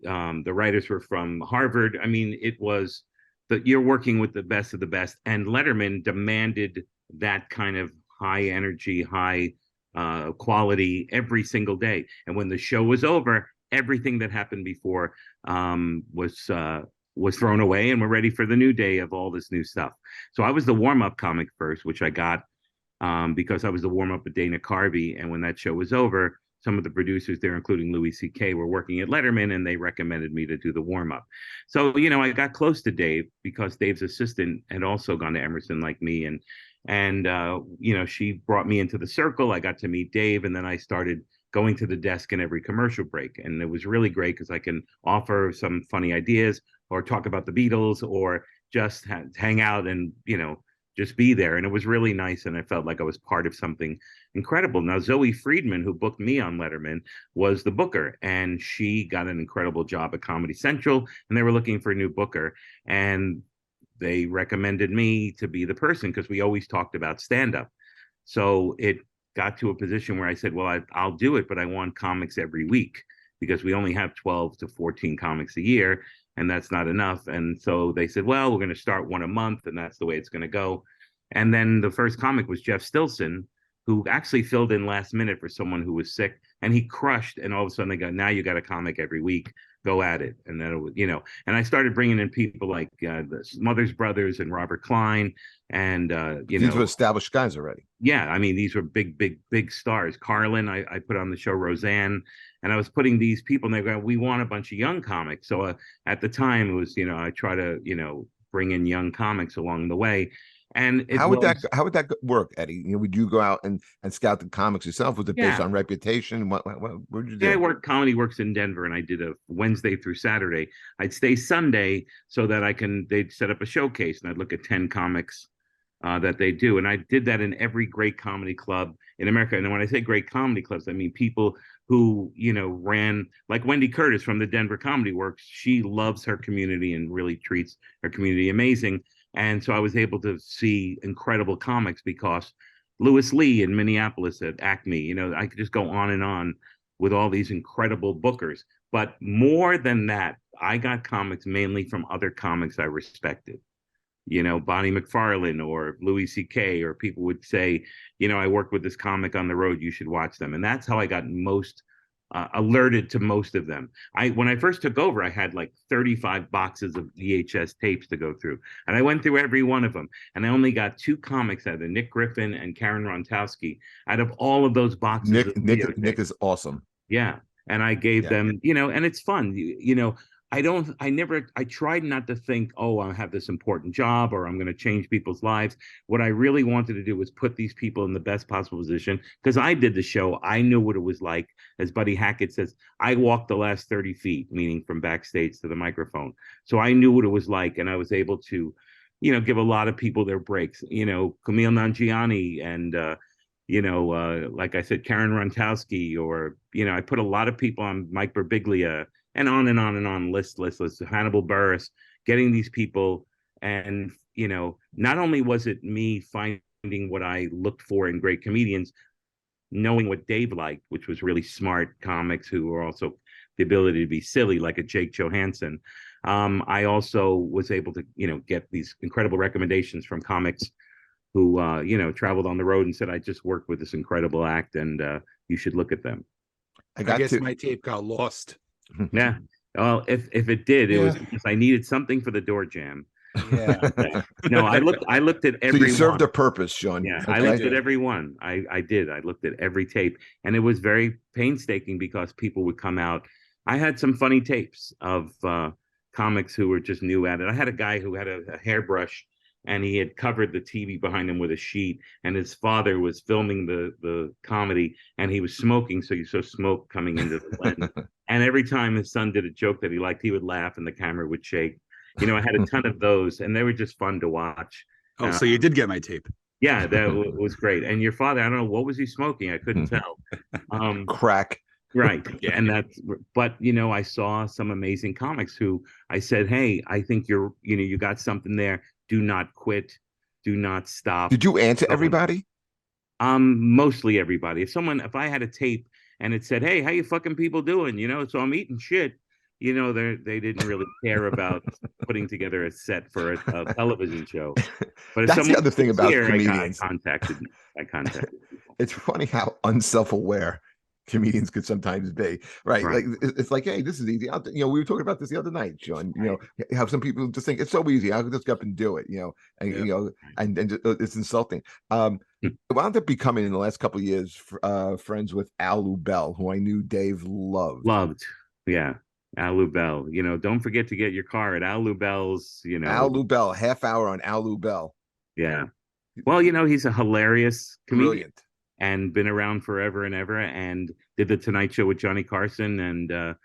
Harvard. I mean, it was that you're working with the best of the best. And Letterman demanded that kind of high energy, high quality every single day. And when the show was over, everything that happened before was thrown away, and we're ready for the new day of all this new stuff. So I was the warm-up comic first, which I got because I was the warm-up with Dana Carvey. And when that show was over, some of the producers there, including Louis C.K., were working at Letterman, and they recommended me to do the warm-up. So, I got close to Dave because Dave's assistant had also gone to Emerson like me. And she brought me into the circle. I got to meet Dave, and then I started going to the desk in every commercial break. And it was really great because I can offer some funny ideas or talk about the Beatles or just hang out and, just be there. And it was really nice. And I felt like I was part of something incredible. Now, Zoe Friedman, who booked me on Letterman, was the booker, and she got an incredible job at Comedy Central, and they were looking for a new booker. And they recommended me to be the person because we always talked about stand-up. So it got to a position where I said, well, I'll do it, but I want comics every week because we only have 12 to 14 comics a year, and that's not enough. And so they said, well, we're going to start one a month, and that's the way it's going to go. And then the first comic was Jeff Stilson, who actually filled in last minute for someone who was sick, and he crushed. And all of a sudden they go, now you got a comic every week. go at it. And then it was, and I started bringing in people like the Smothers Brothers and Robert Klein, and These were established guys already. yeah, I mean, these were big stars. Carlin, I put on the show, Roseanne, and I was putting these people, and they go, we want a bunch of young comics. So at the time, it was, I try to, bring in young comics along the way. And how would that work, Eddie? Would you go out and scout the comics yourself? Was it based on reputation? What did you do? Yeah, Comedy Works in Denver, and I did a Wednesday through Saturday. I'd stay Sunday so that they'd set up a showcase, and I'd look at 10 comics that they do. And I did that in every great comedy club in America. And when I say great comedy clubs, I mean people who, ran, like Wendy Curtis from the Denver Comedy Works. She loves her community and really treats her community amazing. And so I was able to see incredible comics because Lewis Lee in Minneapolis at Acme, I could just go on with all these incredible bookers. But more than that, I got comics mainly from other comics I respected. Bonnie McFarlane or Louis C.K., or people would say, I worked with this comic on the road, you should watch them. And that's how I got most alerted to most of them. When I first took over, I had like 35 boxes of VHS tapes to go through. And I went through every one of them. And I only got 2 comics out of Nick Griffin and Karen Rontowski out of all of those boxes. Nick is awesome. Yeah. And I gave them, and it's fun. I tried not to think, oh, I have this important job or I'm going to change people's lives. What I really wanted to do was put these people in the best possible position, because I did the show. I knew what it was like. As Buddy Hackett says, I walked the last 30 feet, meaning from backstage to the microphone. So I knew what it was like. And I was able to, give a lot of people their breaks, Camille Nangiani and, like I said, Karen Rontowski, or, I put a lot of people on, Mike Birbiglia, and on and on and on, list, Hannibal Buress, getting these people. And, not only was it me finding what I looked for in great comedians, knowing what Dave liked, which was really smart comics who were also the ability to be silly, like a Jake Johansson. I also was able to, get these incredible recommendations from comics who, traveled on the road and said, I just worked with this incredible act and you should look at them. I guess my tape got lost. Yeah. Well, if it did, it was because I needed something for the door jam. Yeah. No, I looked at every So you served one. a purpose, Sean. Yeah, okay. I looked at every one. I did. I looked at every tape, and it was very painstaking because people would come out. I had some funny tapes of comics who were just new at it. I had a guy who had a hairbrush, and he had covered the TV behind him with a sheet, and his father was filming the comedy, and he was smoking, so you saw smoke coming into the lens. And every time his son did a joke that he liked, he would laugh and the camera would shake. I had a ton of those, and they were just fun to watch. Oh, so you did get my tape. Yeah, that was great. And your father, I don't know, what was he smoking? I couldn't tell. Crack. Right. And but I saw some amazing comics who I said, hey, I think you got something there. Do not quit. Do not stop. Did you answer everybody? Mostly everybody. If I had a tape and it said, hey, how you fucking people doing? So I'm eating shit. They didn't really care about putting together a set for a television show. But if that's the other thing about comedians. I contacted people. It's funny how unself-aware comedians could sometimes be, right? Like it's like, hey, this is easy. We were talking about this the other night, John. How some people just think it's so easy. I can just go up and do it. And and it's insulting. I wound up becoming in the last couple of years friends with Al Lubell, who I knew Dave loved. Yeah. Al Lubell, don't forget to get your car at Al Lubell's, Al Lubell, half hour on Al Lubell. Yeah. Well, he's a hilarious comedian. Brilliant. And been around forever and ever, and did the Tonight Show with Johnny Carson, and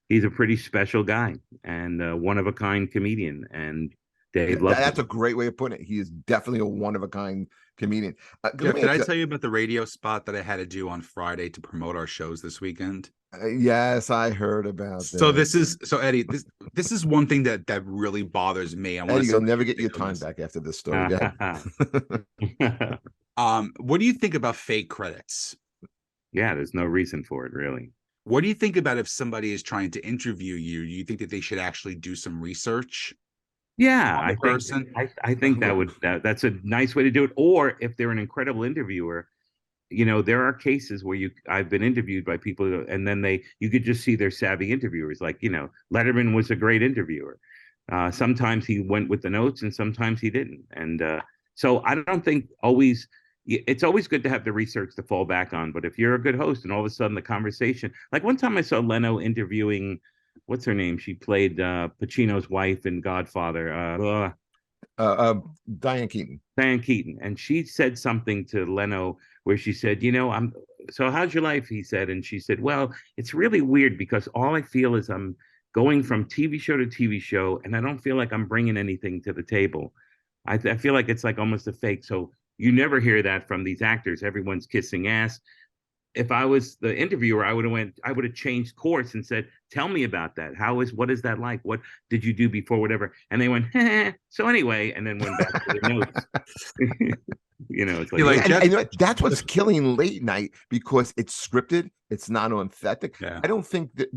he's a pretty special guy and one of a kind comedian. And Dave loves that's a great way of putting it. He is definitely a one of a kind comedian. Did I tell you about the radio spot that I had to do on Friday to promote our shows this weekend? Yes, I heard about that. So Eddie, this is one thing that really bothers me. Eddie, you'll never get your time back after this story. What do you think about fake credits? Yeah, there's no reason for it, really. What do you think about if somebody is trying to interview you? Do you think that they should actually do some research? Yeah, I think that's a nice way to do it. Or if they're an incredible interviewer, there are cases where I've been interviewed by people, and then you could just see they're savvy interviewers. Like, Letterman was a great interviewer. Sometimes he went with the notes, and sometimes he didn't. And so I don't think it's always good to have the research to fall back on. But if you're a good host, and all of a sudden the conversation, like one time I saw Leno interviewing, what's her name? She played Pacino's wife in Godfather. Diane Keaton. Diane Keaton, and she said something to Leno where she said, so how's your life? He said, and she said, well, it's really weird because all I feel is I'm going from TV show to TV show, and I don't feel like I'm bringing anything to the table. I feel like it's like almost a fake. So you never hear that from these actors. Everyone's kissing ass. If I was the interviewer, I would have changed course and said, tell me about that. What is that like? What did you do before, whatever? And they went, so anyway, and then went back to the notes. It's like, and that's what's killing late night, because it's scripted. It's not authentic. Yeah. I don't think that,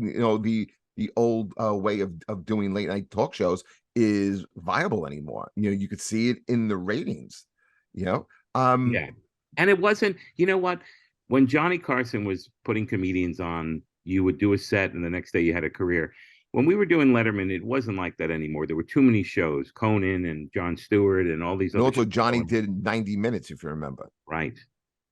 the old way of doing late night talk shows is viable anymore. You could see it in the ratings, yeah. And it wasn't, what? When Johnny Carson was putting comedians on, you would do a set and the next day you had a career. When we were doing Letterman, it wasn't like that anymore. There were too many shows, Conan and Jon Stewart and all these and other also shows. Johnny did 90 minutes, if you remember. Right.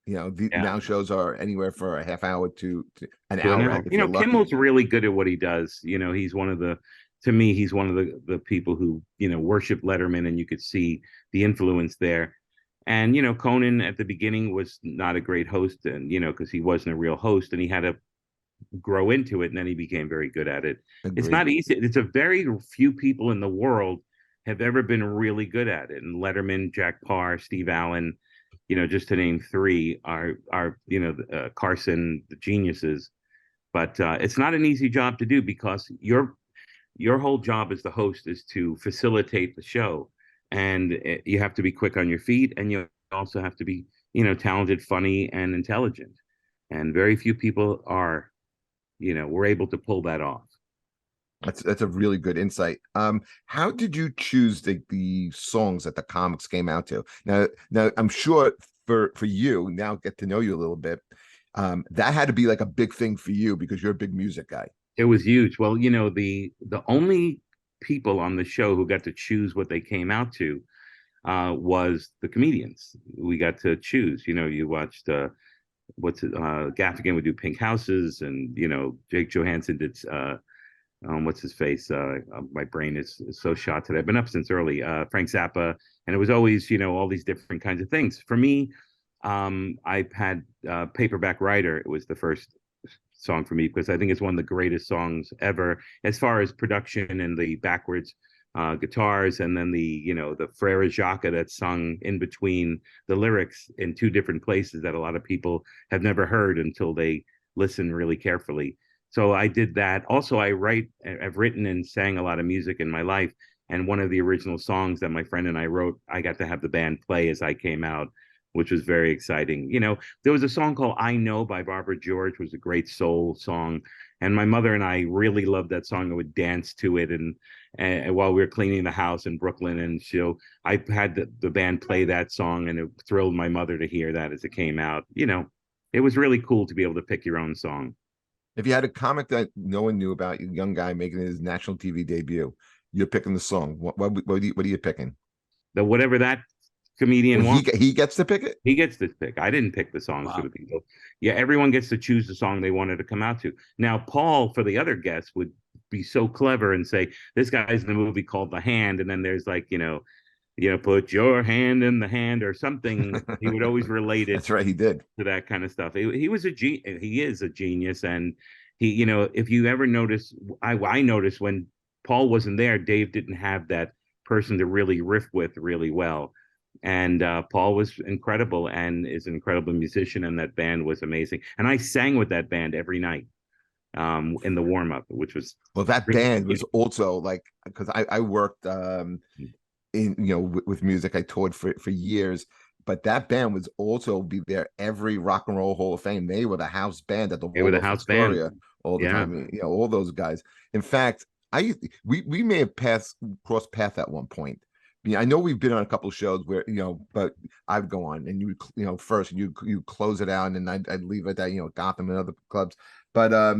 Now shows are anywhere for a half hour to an hour. Kimmel's really good at what he does. He's one of the people who, worship Letterman, and you could see the influence there. And, Conan at the beginning was not a great host, and, because he wasn't a real host, and he had to grow into it, and then he became very good at it. Agreed. It's not easy. It's a very few people in the world have ever been really good at it. And Letterman, Jack Parr, Steve Allen, just to name three, are Carson, the geniuses. But it's not an easy job to do, because your whole job as the host is to facilitate the show. And you have to be quick on your feet, and you also have to be, talented, funny, and intelligent. And very few people were able to pull that off. That's a really good insight. How did you choose the songs that the comics came out to? Now I'm sure for you, now get to know you a little bit, that had to be like a big thing for you, because you're a big music guy. It was huge. Well, the only people on the show who got to choose what they came out to was the comedians. We got to choose. You watched Gaffigan would do Pink Houses, and Jake Johansson did what's his face? My brain is so shot today. I've been up since early. Frank Zappa, and it was always all these different kinds of things. For me, I had Paperback Writer. It was the first song for me, because I think it's one of the greatest songs ever, as far as production and the backwards guitars, and then the Frere Jacques that's sung in between the lyrics in two different places that a lot of people have never heard until they listen really carefully. So I did that. Also, I've written and sang a lot of music in my life, and one of the original songs that my friend and I wrote, I got to have the band play as I came out, which was very exciting. There was a song called I Know by Barbara George, was a great soul song. And my mother and I really loved that song. I would dance to it and while we were cleaning the house in Brooklyn. And I had the band play that song, and it thrilled my mother to hear that as it came out. It was really cool to be able to pick your own song. If you had a comic that no one knew about, a young guy making his national TV debut, you're picking the song. What are you picking? Whatever that comedian wants. He gets to pick it? He gets to pick. I didn't pick the songs for the people. Yeah, everyone gets to choose the song they wanted to come out to. Now, Paul, for the other guests, would be so clever and say, this guy's in a movie called The Hand, and then there's like, put your hand in the hand or something. He would always relate it. That's right, he did. To that kind of stuff. He is a genius, and he, if you ever notice, I noticed when Paul wasn't there, Dave didn't have that person to really riff with really well. And Paul was incredible and is an incredible musician, and that band was amazing. And I sang with that band every night in the warm-up, which was that band was also like, because I worked in with music. I toured for years, but that band was also be there every Rock and Roll Hall of Fame. They were the house band at the house band all the time. All those guys. In fact, we may have crossed paths at one point, Yeah, I know we've been on a couple of shows where, but I'd go on and first you close it out, and then I'd leave it at, Gotham and other clubs. But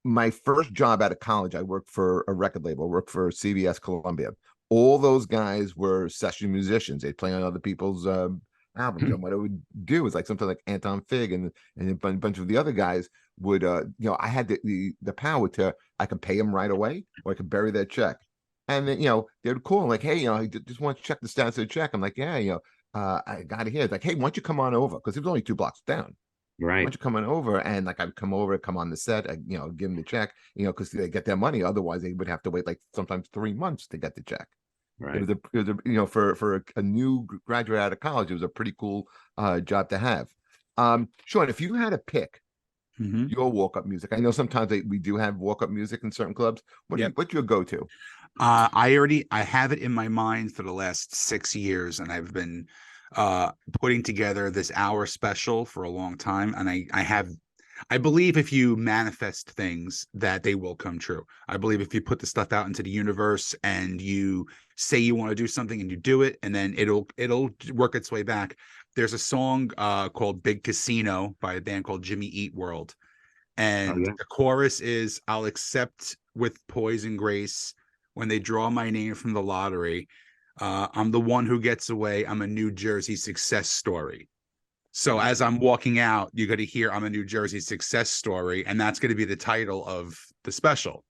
my first job out of college, I worked for a record label. I worked for CBS Columbia. All those guys were session musicians. They'd play on other people's albums. And what I would do is like something like Anton Fig and a bunch of the other guys would, I had the power to, I could pay them right away, or I could bury their check. And then, they'd call like, hey, I just want to check the status of the check. I'm like, yeah, I got it here. It's like, hey, why don't you come on over? Because it was only 2 blocks down. Why Right, don't you come on over? And like I'd come over, come on the set, give them the check, because they get their money. Otherwise, they would have to wait like sometimes 3 months to get the check. right. It was a for a new graduate out of college, it was a pretty cool job to have. Sean, if you had to pick your walk-up music, I know sometimes we do have walk-up music in certain clubs. What's your go-to? I have it in my mind for the last 6 years, and I've been putting together this hour special for a long time. And I believe if you manifest things, that they will come true. I believe if you put the stuff out into the universe and you say you want to do something and you do it, and then it'll work its way back. There's a song called Big Casino by a band called Jimmy Eat World. And the chorus is, I'll accept with poise and grace when they draw my name from the lottery. I'm the one who gets away. I'm a New Jersey success story. So as I'm walking out, you're going to hear I'm a New Jersey success story. And that's going to be the title of the special.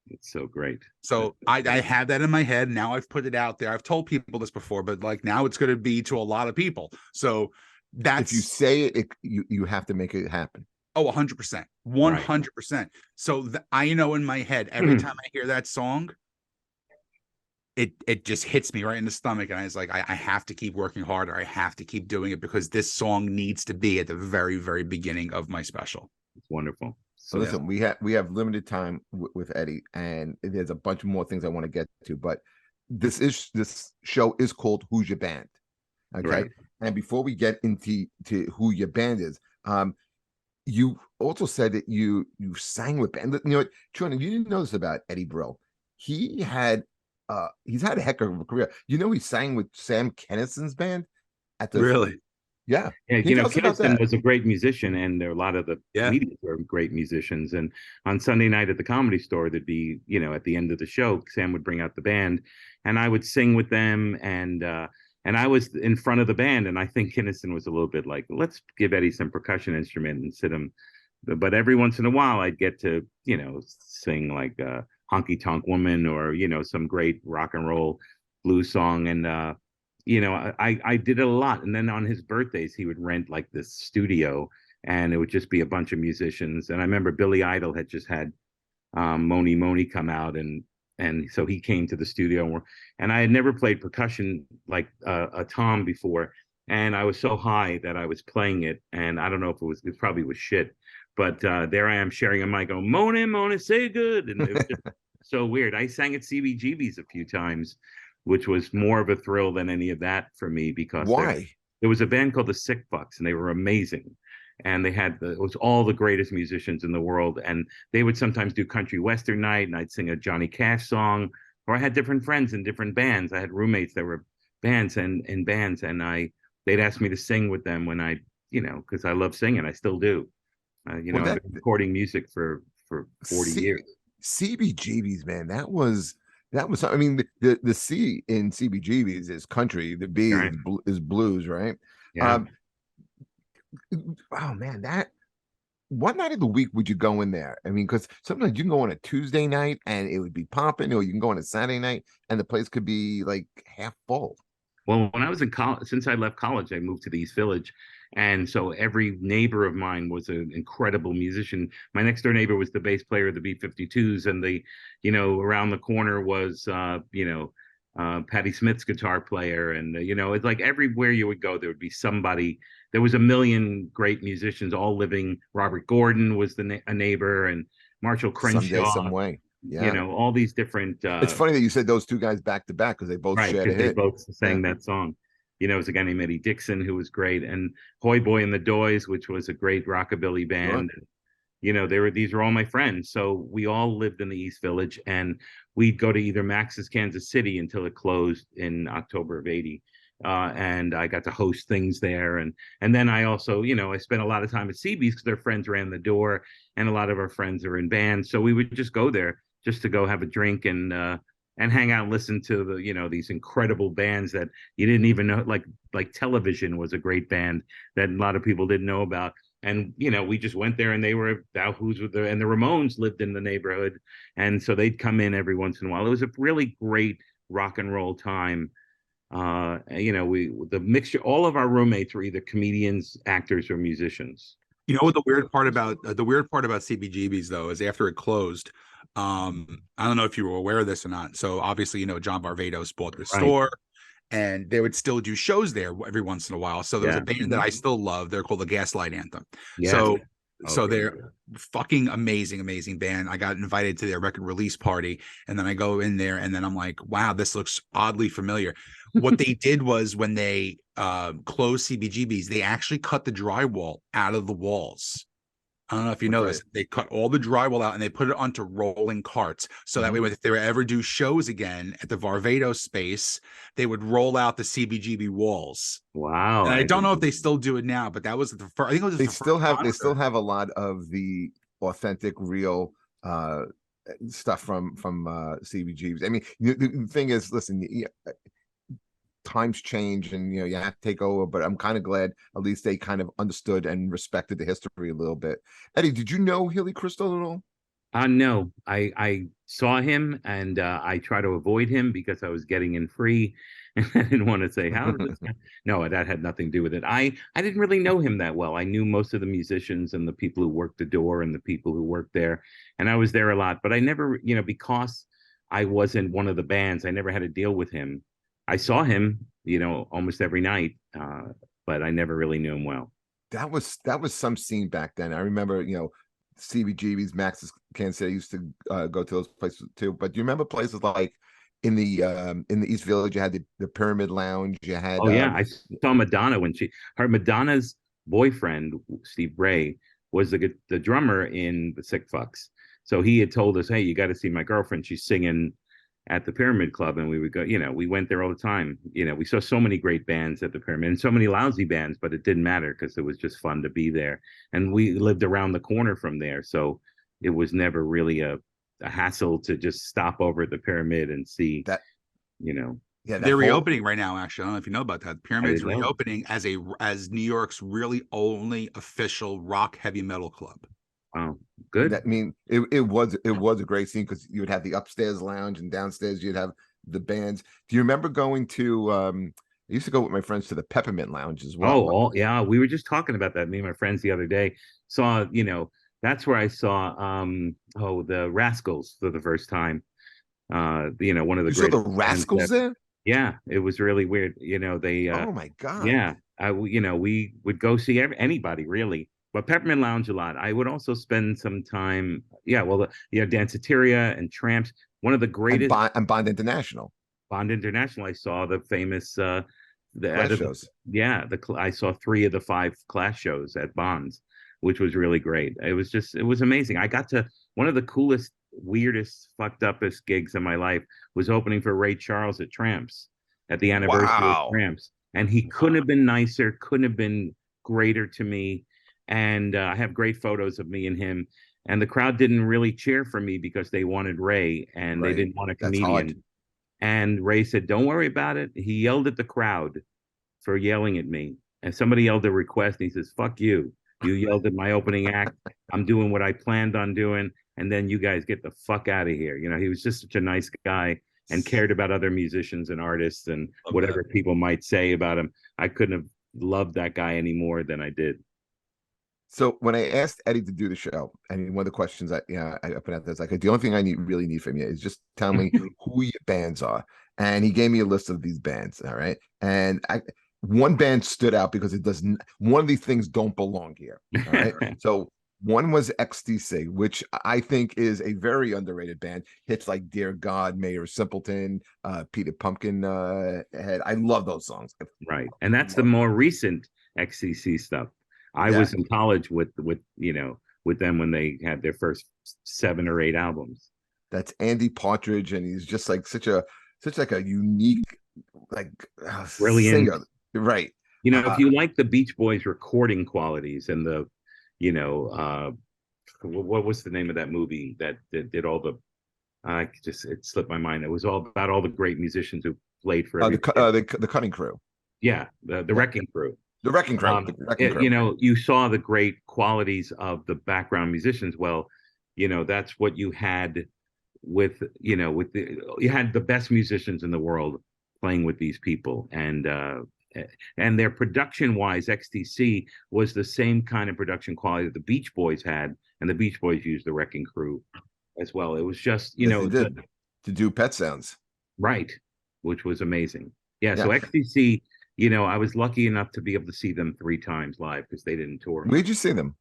It's so great. So I have that in my head. Now I've put it out there. I've told people this before, but like now it's going to be to a lot of people. So that's, if you say it, you have to make it happen. Oh, 100%, 100%. So I know in my head, every time I hear that song, it just hits me right in the stomach. And I was like, I have to keep working harder. I have to keep doing it, because this song needs to be at the very, very beginning of my special. It's wonderful. So listen, we have limited time with Eddie, and there's a bunch more things I want to get to, but this show is called Who's Your Band? Okay. Right. And before we get into who your band is, you also said that you sang with band. What, Sean, you didn't know this about Eddie Brill. He's had a heck of a career. He sang with Sam Kinnison's band at the Really? Yeah. Yeah, Kinnison was a great musician, and there are a lot of the comedians were great musicians. And on Sunday night at the Comedy Store, there'd be, at the end of the show, Sam would bring out the band, and I would sing with them, and I was in front of the band, and I think Kinnison was a little bit like, let's give Eddie some percussion instrument and sit him. But every once in a while, I'd get to, sing like Honky Tonk Woman, or, some great rock and roll blues song. And, I did it a lot. And then on his birthdays, he would rent like this studio, and it would just be a bunch of musicians. And I remember Billy Idol had just had Moni come out, and so he came to the studio, and I had never played percussion like a tom before. And I was so high that I was playing it, and I don't know if it probably was shit, but there I am sharing a mic, going, Moni, say good. And it was just so weird. I sang at CBGB's a few times, which was more of a thrill than any of that for me, because there was a band called the Sick Fucks, and they were amazing. And they had it was all the greatest musicians in the world. And they would sometimes do country western night, and I'd sing a Johnny Cash song, or I had different friends in different bands. I had roommates that were bands and in bands, and they'd ask me to sing with them when because I love singing. I still do. I've been recording music for 40 years. CBGB's, man, that was. I mean, the C in CBGB's is country, the B is blues, right? Yeah. Oh man, what night of the week would you go in there? I mean, because sometimes you can go on a Tuesday night and it would be popping, or you can go on a Saturday night and the place could be like half full. Well, when I was in college, since I left college, I moved to the East Village. And so every neighbor of mine was an incredible musician. My next door neighbor was the bass player of the B-52s, and around the corner was, Patti Smith's guitar player. And, it's like everywhere you would go, there would be somebody. There was a million great musicians all living. Robert Gordon was a neighbor, and Marshall Crenshaw. Someday, some way. Yeah. All these different. It's funny that you said those two guys back to back, because they both shared a hit. They both sang that song. It was a guy named Eddie Dixon who was great, and Hoy Boy and the Doys, which was a great rockabilly band. these were all my friends. So we all lived in the East Village, and we'd go to either Max's Kansas City until it closed in October of '80. And I got to host things there. And then I also, I spent a lot of time at CB's because their friends ran the door, and a lot of our friends are in bands. So we would just go there just to go have a drink and hang out and listen to these incredible bands that you didn't even know, like Television was a great band that a lot of people didn't know about. And we just went there, and they were who's with and the Ramones lived in the neighborhood, and so they'd come in every once in a while. It was a really great rock and roll time. The mixture, all of our roommates were either comedians, actors, or musicians. You know what the weird part about CBGB's though is after it closed. I don't know if you were aware of this or not. So obviously, John Varvatos bought the store, and they would still do shows there every once in a while. So there was a band that I still love. They're called the Gaslight Anthem. Yeah. So they're fucking amazing band. I got invited to their record release party, and then I go in there, and then I'm like, wow, this looks oddly familiar. What they did was when they closed CBGB's, they actually cut the drywall out of the walls. I don't know if you know this. They cut all the drywall out and they put it onto rolling carts. So that way, if they ever do shows again at the Varvatos space, they would roll out the CBGB walls. Wow. And I don't know if they still do it now, but that was the first. I think it was they still have a lot of the authentic, real stuff from CBGBs. I mean, the thing is, listen, times change, and you have to take over, but I'm kind of glad at least they kind of understood and respected the history a little bit. Eddie, did you know Hilly Crystal at all? No, I saw him, and I try to avoid him because I was getting in free, and I didn't want to say how. No, that had nothing to do with it. I didn't really know him that well. I knew most of the musicians and the people who worked the door and the people who worked there, and I was there a lot. But I never, because I wasn't one of the bands, I never had to deal with him. I saw him, almost every night, but I never really knew him well. That was some scene back then. I remember, CBGB's, Max's Kansas City, used to go to those places too. But do you remember places like in the East Village? You had the Pyramid Lounge. You had I saw Madonna when Madonna's boyfriend Steve Bray was the drummer in the Sick Fucks. So he had told us, hey, you got to see my girlfriend. She's singing at the Pyramid Club, and we would go, we went there all the time. We saw so many great bands at the Pyramid and so many lousy bands, but it didn't matter because it was just fun to be there. And we lived around the corner from there. So it was never really a hassle to just stop over at the Pyramid and see that, Yeah, they're reopening right now. Actually, I don't know if you know about that. Pyramid's reopening as New York's really only official rock heavy metal club. Wow, good. I mean, it was a great scene because you would have the upstairs lounge, and downstairs you'd have the bands. Do you remember going to? I used to go with my friends to the Peppermint Lounge as well. Oh, yeah, we were just talking about that. Me and my friends the other day saw. That's where I saw the Rascals for the first time. One of the you saw the Rascals there. Yeah, it was really weird. They. Oh my God. Yeah, we would go see anybody really. But Peppermint Lounge a lot. I would also spend some time. Yeah, well, Danceteria and Tramps. One of the greatest. And Bond International. Bond International. I saw the famous Clash shows. I saw 3 of the 5 Clash shows at Bond's, which was really great. It was amazing. I got to one of the coolest, weirdest, fucked upest gigs of my life was opening for Ray Charles at Tramps at the anniversary of Tramps, and he couldn't have been nicer. Couldn't have been greater to me. And I have great photos of me and him. And the crowd didn't really cheer for me because they wanted Ray, and they didn't want a comedian. And Ray said, "Don't worry about it." He yelled at the crowd for yelling at me. And somebody yelled a request. And he says, "Fuck you. You yelled at my opening act. I'm doing what I planned on doing. And then you guys get the fuck out of here." He was just such a nice guy and cared about other musicians and artists and whatever people might say about him. I couldn't have loved that guy any more than I did. So when I asked Eddie to do the show, and one of the questions I put out there is like, the only thing I really need from you is just tell me who your bands are. And he gave me a list of these bands. All right. And one band stood out because one of these things don't belong here. All right. So one was XTC, which I think is a very underrated band. Hits like Dear God, Mayor Simpleton, Peter Pumpkin Head. I love those songs. Right. And that's the more recent XTC stuff. I was in college with with them when they had their first 7 or 8 albums. That's Andy Partridge, and he's just like such like a unique, like Brilliant singer, right? If you like the Beach Boys recording qualities and the, what was the name of that movie that did all the, it slipped my mind. It was all about all the great musicians who played for the Cutting Crew. Yeah, the Wrecking Crew. The Wrecking Crew. The Wrecking Crew. You saw the great qualities of the background musicians. Well, that's what you had with you had the best musicians in the world playing with these people, and their production wise, XTC was the same kind of production quality that the Beach Boys had, and the Beach Boys used the Wrecking Crew as well. It was just to do Pet Sounds, right, which was amazing. Yeah. So XTC, I was lucky enough to be able to see them 3 times live because they didn't tour. Where'd you see them?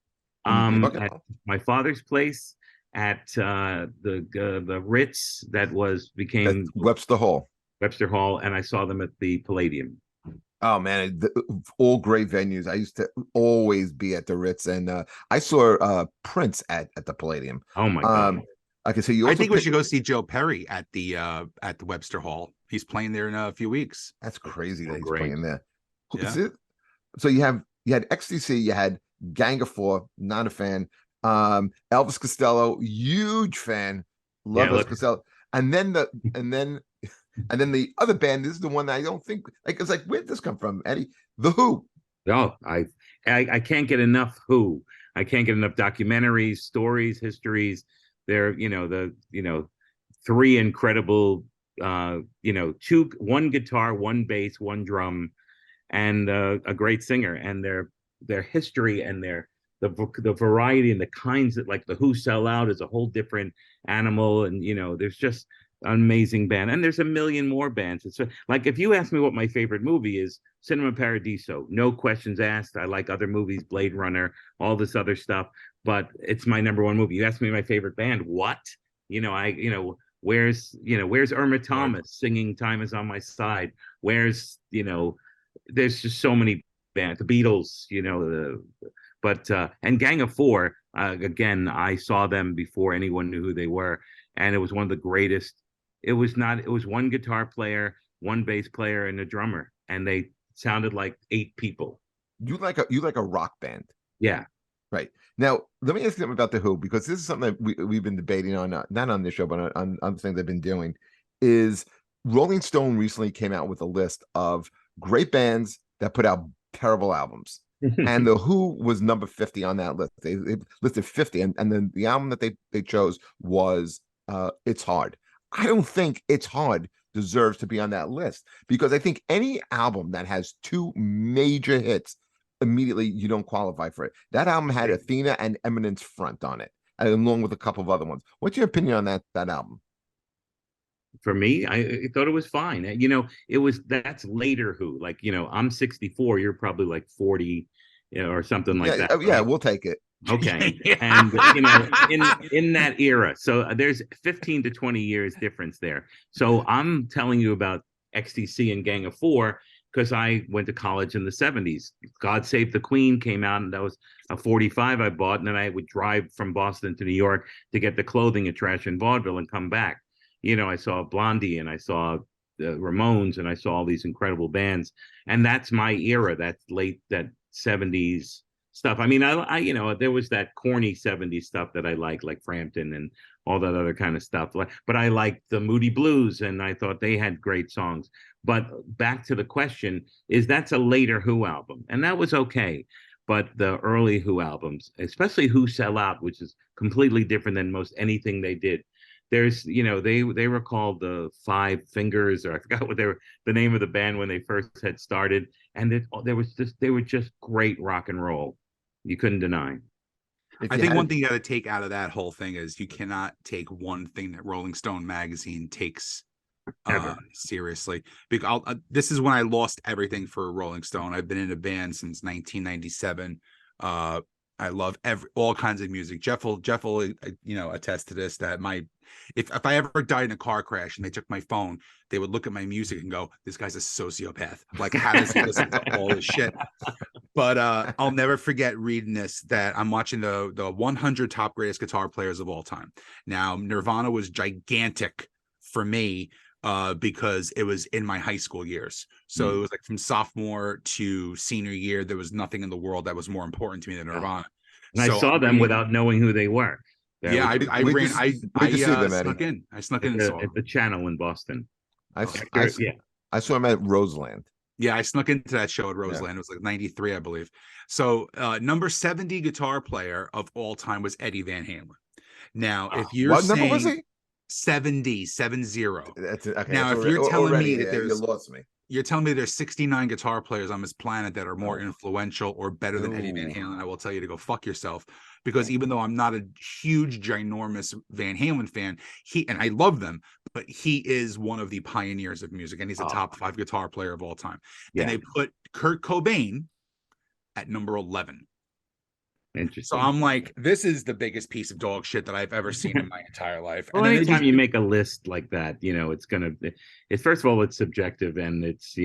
At my father's place, at the Ritz became Webster Hall, and I saw them at the Palladium. Oh man, all great venues. I used to always be at the Ritz, and I saw Prince at the Palladium. Oh my god! I can say I think we should go see Joe Perry at the Webster Hall. He's playing there in a few weeks. That's crazy that he's playing there. Yeah. So you had XTC, you had Gang of Four, not a fan. Elvis Costello, huge fan, love Elvis Costello, and then the other band. This is the one that I don't think it's like, where did this come from, Eddie? The Who. Oh, I can't get enough Who. I can't get enough documentaries, stories, histories. They're the 3 incredible 1 guitar, 1 bass, 1 drum, and a great singer, and their history and the variety and the kinds that, like the Who Sell Out is a whole different animal, and there's just an amazing band, and there's a million more bands. It's like, if you ask me what my favorite movie is, Cinema Paradiso, no questions asked. I like other movies, Blade Runner, all this other stuff, but it's my number 1 movie. You ask me my favorite band, what? Where's Irma Thomas singing Time Is on My Side? Where's there's just so many bands, the Beatles, and Gang of Four, again, I saw them before anyone knew who they were, and it was one of the greatest. It was 1 guitar player, 1 bass player, and a drummer, and they sounded like 8 people. You like a rock band? Yeah. Right. Now, let me ask you something about the Who, because this is something that we've been debating on, not on this show, but on things they've been doing. Is Rolling Stone recently came out with a list of great bands that put out terrible albums. And the Who was number 50 on that list. They listed 50, and then the album that they chose was It's Hard. I don't think It's Hard deserves to be on that list, because I think any album that has 2 major hits, immediately you don't qualify for it. That album had Athena and Eminence Front on it, along with a couple of other ones. What's your opinion on that album? For me, I thought it was fine. That's later Who. Like, I'm 64, you're probably like 40, or something like that. Yeah, right? We'll take it. Okay. And in that era, so there's 15 to 20 years difference there. So I'm telling you about XTC and Gang of Four because I went to college in the 70s. God Save the Queen came out, and that was a 45 I bought, and then I would drive from Boston to New York to get the clothing at Trash and Vaudeville and come back. I saw Blondie, and I saw the Ramones, and I saw all these incredible bands, and that's my era. That 70s stuff. I mean, I there was that corny 70s stuff that I like Frampton and all that other kind of stuff. But I liked the Moody Blues, and I thought they had great songs. But back to the question, that's a later Who album, and that was okay. But the early Who albums, especially Who Sell Out, which is completely different than most anything they did. There's, they were called the Five Fingers, or I forgot what the name of the band when they first had started, and they were just great rock and roll. You couldn't deny. I think one thing you got to take out of that whole thing is you cannot take one thing that Rolling Stone magazine takes seriously. Because this is when I lost everything for Rolling Stone. I've been in a band since 1997. I love all kinds of music. Jeff will attest to this, that if I ever died in a car crash and they took my phone, they would look at my music and go, "This guy's a sociopath. Like, how does he listen to all this shit?" But I'll never forget reading this, that I'm watching the 100 top greatest guitar players of all time. Now, Nirvana was gigantic for me because it was in my high school years. So it was like from sophomore to senior year, there was nothing in the world that was more important to me than Nirvana. And I saw them without knowing who they were. Yeah, I snuck in. I snuck in and saw at the Channel in Boston. I saw him at Roseland. Yeah, I snuck into that show at Roseland. It was like 93, I believe. So number 70 guitar player of all time was Eddie Van Halen. Now, if you're what saying number was he? 70. That's okay. Now, if you're telling me that you lost me. You're telling me there's 69 guitar players on this planet that are more influential or better than Eddie Van Halen, I will tell you to go fuck yourself. Because even though I'm not a huge, ginormous Van Halen fan, and I love them, but he is one of the pioneers of music, and he's a top 5 guitar player of all time. Yeah. And they put Kurt Cobain at number 11. Interesting. So I'm like, this is the biggest piece of dog shit that I've ever seen in my entire life. Well, anytime you make a list like that, it's first of all, it's subjective, and it's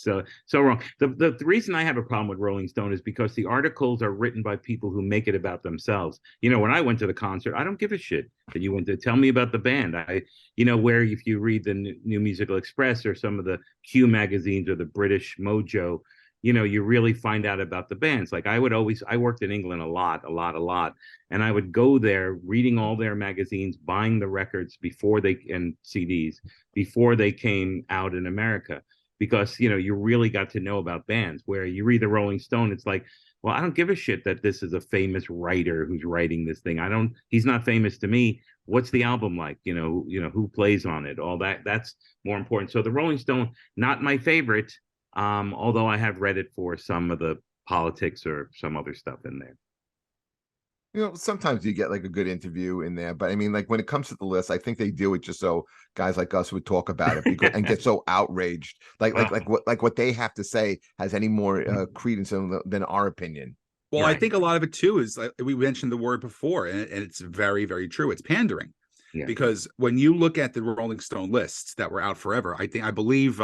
so wrong. The reason I have a problem with Rolling Stone is because the articles are written by people who make it about themselves. When I went to the concert, I don't give a shit that you went to. Tell me about the band. Where if you read the New Musical Express or some of the Q magazines or the British Mojo, you really find out about the bands. Like I worked in England a lot, and I would go there reading all their magazines, buying the records and CDs before they came out in America, because you really got to know about bands. Where you read the Rolling Stone, it's like, well, I don't give a shit that this is a famous writer who's writing this thing. He's not famous to me. What's the album like? Who plays on it? All that's more important. So the Rolling Stone, not my favorite. Although I have read it for some of the politics or some other stuff in there. Sometimes you get like a good interview in there, but I mean, like when it comes to the list, I think they do it just so guys like us would talk about it and get so outraged, like what they have to say has any more credence than our opinion. Well, right. I think a lot of it too is, like we mentioned the word before, and it's very, very true. It's pandering. Yeah. Because when you look at the Rolling Stone lists that were out forever, I believe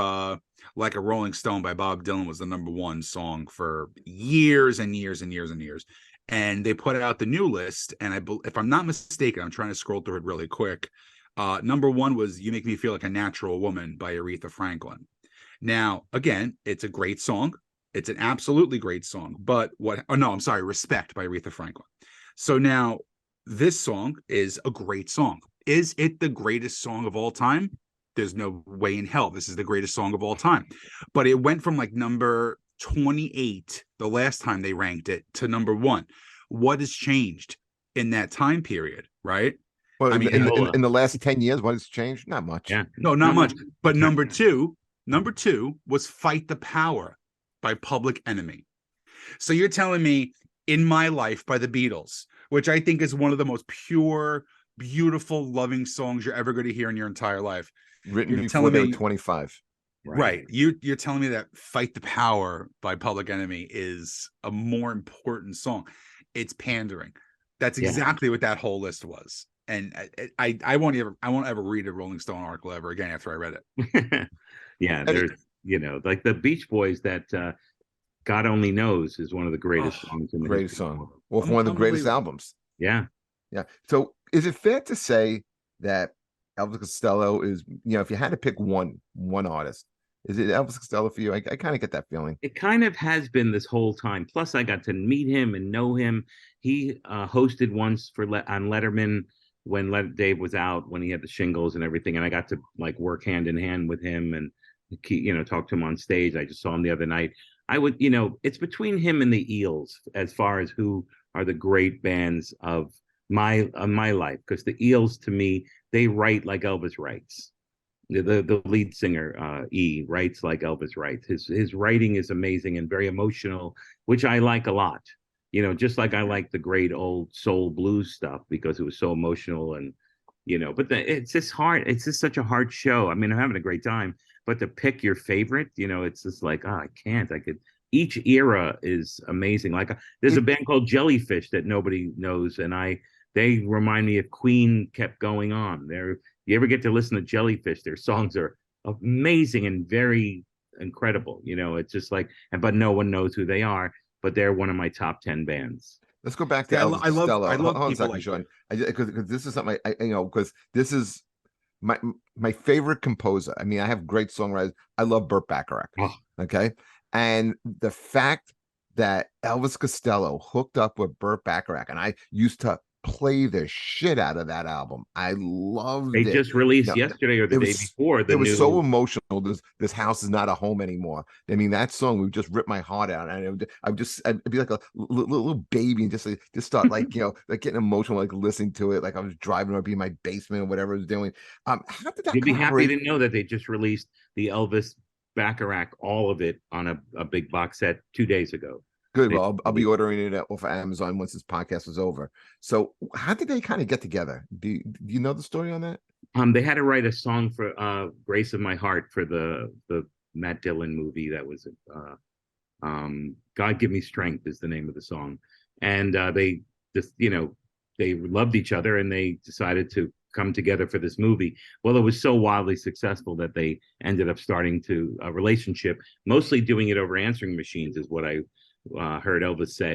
Like a Rolling Stone by Bob Dylan was the number 1 song for years and years and years and years. And they put out the new list, and if I'm not mistaken, I'm trying to scroll through it really quick. Number 1 was You Make Me Feel Like a Natural Woman by Aretha Franklin. Now, again, it's a great song. It's an absolutely great song. But Respect by Aretha Franklin. So now this song is a great song. Is it the greatest song of all time? There's no way in hell this is the greatest song of all time. But it went from like number 28 the last time they ranked it to number 1. What has changed in that time period, right? Well, I mean, in the last 10 years, what has changed? Not much. Yeah. No, not much. But number two was Fight the Power by Public Enemy. So you're telling me In My Life by the Beatles, which I think is one of the most pure, beautiful, loving songs you're ever going to hear in your entire life. Written before they were 25. Right. You're telling me that Fight the Power by Public Enemy is a more important song. It's pandering. That's exactly what that whole list was. And I won't ever read a Rolling Stone article ever again after I read it. Yeah, there's like the Beach Boys, that God Only Knows is one of the greatest songs in the greatest song. Well, one of the greatest albums. Yeah. Yeah. So is it fair to say that Elvis Costello is, if you had to pick one artist, is it Elvis Costello for you? I kind of get that feeling. It kind of has been this whole time. Plus, I got to meet him and know him. He hosted once on Letterman when Dave was out, when he had the shingles and everything, and I got to like work hand in hand with him and talk to him on stage. I just saw him the other night. I would, it's between him and the Eels as far as who are the great bands of my life, because the Eels, to me, they write like Elvis writes. The lead singer, E, writes like Elvis writes. His writing is amazing and very emotional, which I like a lot. Just like I like the great old soul blues stuff because it was so emotional and, but it's just hard. It's just such a hard show. I mean, I'm having a great time, but to pick your favorite, it's just like, I can't. Each era is amazing. Like there's a band called Jellyfish that nobody knows, and they remind me of Queen kept going on. You ever get to listen to Jellyfish, their songs are amazing and very incredible. It's just like, but no one knows who they are. but they're one of my top 10 bands. Let's go back to Yeah, Elvis I love Costello. Hold on a people second, like Sean. that. Because this is something because this is my favorite composer. I mean, I have great songwriters. I love Burt Bacharach. Oh, Okay, and the fact that Elvis Costello hooked up with Burt Bacharach, and I used to play the shit out of that album. I they loved it. just released No, yesterday or the it day was before it the was so new. emotional. This house is not a home anymore. I mean, that song would just rip my heart out, and I'd be like a little baby and just start like like getting emotional, like listening to it, like I was driving or be in my basement or whatever I was doing. How did that You'll be happy to collaboration? know that they just released the Elvis Bacharach, all of it on a big box set 2 days ago. Good. They, Well, I'll be ordering it off of Amazon once this podcast is over. So, how did they kind of get together? Do you know the story on that? they had to write a song for "Grace of My Heart" for the Matt Dillon movie that was "God Give Me Strength" is the name of the song, and they just they loved each other and they decided to come together for this movie. Well, it was so wildly successful that they ended up starting to a relationship, mostly doing it over answering machines, is what I heard Elvis say.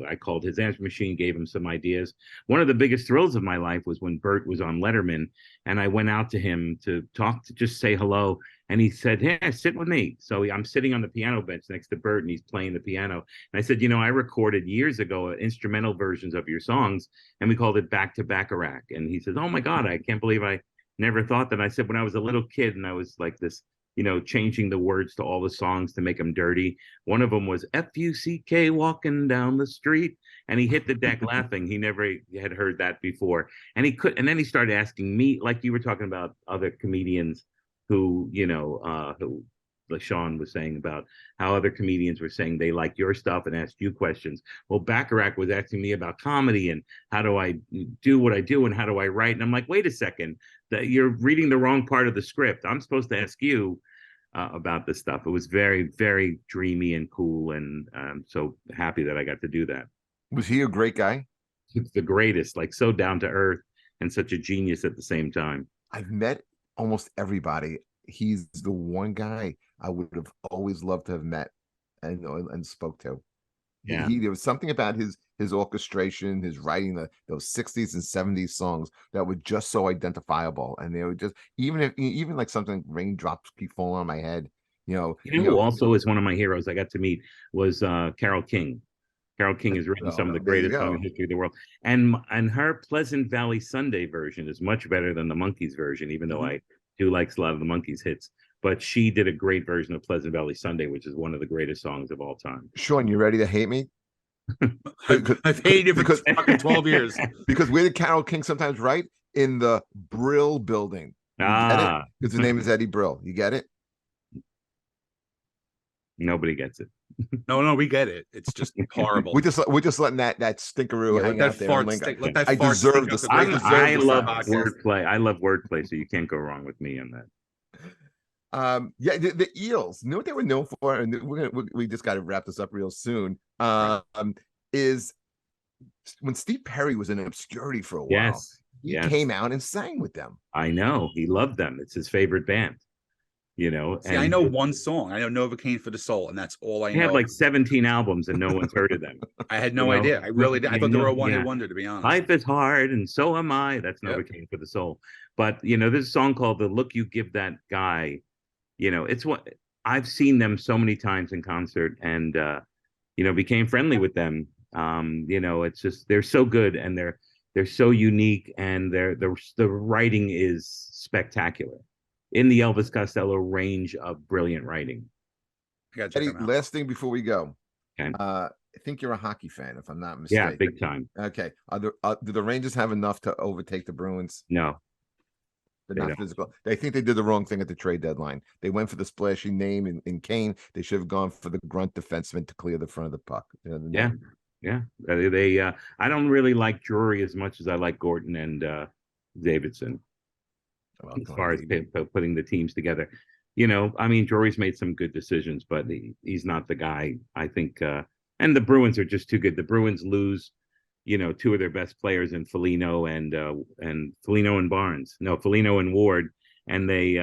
I called his answering machine, gave him some ideas. One of the biggest thrills of my life was when Bert was on Letterman, and I went out to him to talk, to just say hello. And he said, "Hey, sit with me." So I'm sitting on the piano bench next to Bert, and he's playing the piano. And I said, I recorded years ago instrumental versions of your songs, and we called it Back to Bacharach. And he says, "Oh my God, I can't believe I never thought that." I said, when I was a little kid and I was like this, changing the words to all the songs to make them dirty. One of them was F-U-C-K walking down the street. And he hit the deck laughing. He never had heard that before. And then he started asking me, like you were talking about other comedians who, who like Sean was saying about how other comedians were saying they like your stuff and asked you questions. Well, Bacharach was asking me about comedy and how do I do what I do and how do I write? And I'm like, wait a second, that you're reading the wrong part of the script. I'm supposed to ask you about this stuff. It was very, very dreamy and cool, and I'm so happy that I got to do that. Was he a great guy? It's the greatest, like so down to earth and such a genius at the same time. I've met almost everybody. He's the one guy I would have always loved to have met and spoke to. Yeah. There was something about his orchestration, his writing those 60s and 70s songs that were just so identifiable, and they were just even like something raindrops keep falling on my head. Who also is one of my heroes I got to meet was Carole King. Carole King has written some of the there you greatest songs in go. the history of the world, and her Pleasant Valley Sunday version is much better than the Monkees version, even though I do like a lot of the Monkees hits. But she did a great version of Pleasant Valley Sunday, which is one of the greatest songs of all time. Sean, you ready to hate me? I've hated it for fucking 12 years. Because where did Carole King sometimes write? In the Brill building. You get it? Because his name is Eddie Brill. You get it? Nobody gets it. No, we get it. It's just horrible. We're just letting that stinkeroo hang out there and linger. Let that I fart deserve stink this. up the- I love podcast. wordplay. I love wordplay, so you can't go wrong with me on that. Yeah, the Eels. You know what they were known for, and we just got to wrap this up real soon. Is when Steve Perry was in obscurity for a while. Yes, he came out and sang with them. I know he loved them. It's his favorite band. See, and I know one song. I know Novocaine for the Soul, and that's all I know. They have like 17 albums, and no one's heard of them. I had no idea. I really did. I thought they were a one-hit wonder, to be honest. Life is hard, and so am I. That's Novocaine for the Soul. But there's a song called "The Look You Give That Guy." It's what I've seen them so many times in concert, and became friendly with them. It's just they're so good, and they're so unique, and the writing is spectacular in the Elvis Costello range of brilliant writing. Eddie, last thing before we go. Okay. I think you're a hockey fan, if I'm not mistaken. Yeah, big time. Okay. Do the Rangers have enough to overtake the Bruins? No. They're not physical. They think they did the wrong thing at the trade deadline. They went for the splashy name in Kane. They should have gone for the grunt defenseman to clear the front of the puck. Yeah. I don't really like Drury as much as I like Gorton and Davidson. Well, as far as putting the teams together, Drury's made some good decisions, but he's not the guy. I think. And the Bruins are just too good. The Bruins lose, two of their best players in Foligno and Foligno and Barnes. No, Foligno and Ward, and they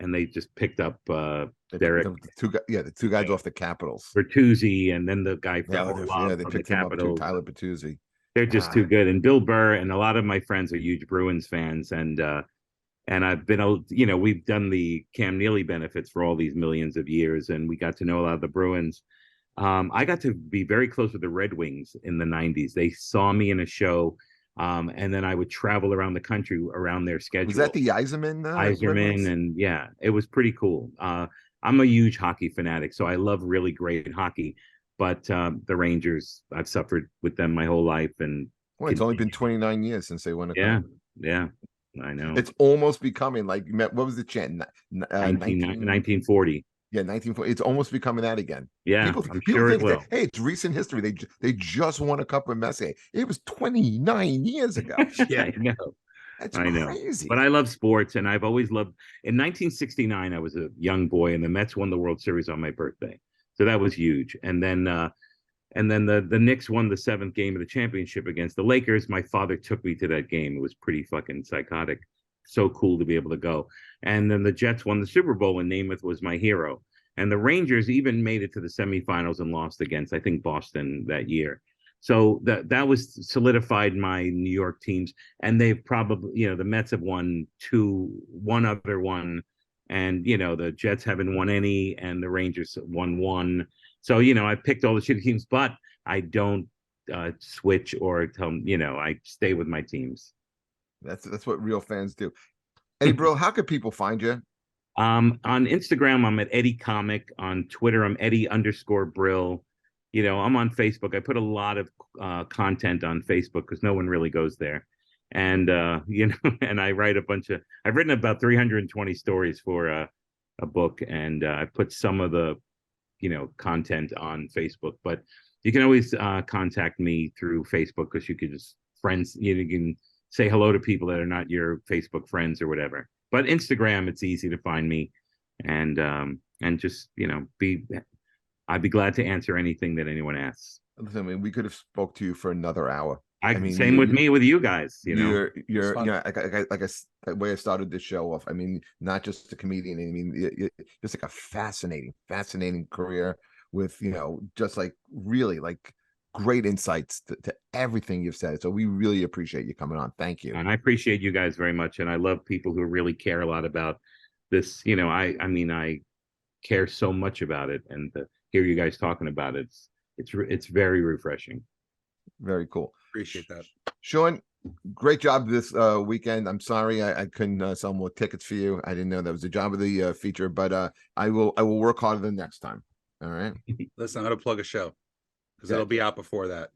and they just picked up Derek, Derek, the two guys off the Capitals. Bertuzzi, and then the guy from They from picked the him up too, Capitals. Tyler Bertuzzi. They're just too good. And Bill Burr and a lot of my friends are huge Bruins fans, and I've been, we've done the Cam Neely benefits for all these millions of years, and we got to know a lot of the Bruins. I got to be very close with the Red Wings in the 90s. They saw me in a show, and then I would travel around the country around their schedule. Was that the Yzerman? Yzerman, and yeah, it was pretty cool. I'm a huge hockey fanatic, so I love really great hockey. But the Rangers, I've suffered with them my whole life, and it's only been 29 years since they won a cup. Yeah, I know. It's almost becoming like, what was the chant? 1940. Yeah, 1940. It's almost becoming that again. Yeah, people sure think it will. hey, it's recent history. They just won a cup with Messier. It was 29 years ago. Yeah, I know. That's crazy. But I love sports, and I've always loved. In 1969, I was a young boy, and the Mets won the World Series on my birthday, so that was huge. And then the Knicks won the 7th game of the championship against the Lakers. My father took me to that game. It was pretty fucking psychotic. So cool to be able to go. And then the Jets won the Super Bowl, and Namath was my hero. And the Rangers even made it to the semifinals and lost against, I think, Boston that year. So that was solidified my New York teams. And they've probably, the Mets have won one other one. And, the Jets haven't won any, and the Rangers won one. So, I picked all the shitty teams, but I don't switch or tell them, I stay with my teams. That's what real fans do. Eddie Brill, how could people find you? On Instagram, I'm at Eddie Comic. On Twitter, I'm Eddie_Brill. I'm on Facebook. I put a lot of content on Facebook because no one really goes there. And and I write I've written about 320 stories for a book, and I put some of the content on Facebook. But you can always contact me through Facebook, because you could just friends. You can say hello to people that are not your Facebook friends or whatever. But Instagram, it's easy to find me, and just I'd be glad to answer anything that anyone asks. Listen, I mean, we could have spoke to you for another hour. Same with me, with you guys. You're the way I started this show off. I mean, not just a comedian. I mean, you're just like a fascinating career with just like really like great insights to everything you've said. So we really appreciate you coming on. Thank you. And I appreciate you guys very much. And I love people who really care a lot about this. I care so much about it, and to hear you guys talking about it, it's very refreshing. Very cool. Appreciate that. Sean, great job this weekend. I'm sorry I couldn't sell more tickets for you. I didn't know that was the job of the feature, but I will work harder the next time. All right. Listen, I'm gonna plug a show because it'll be out before that.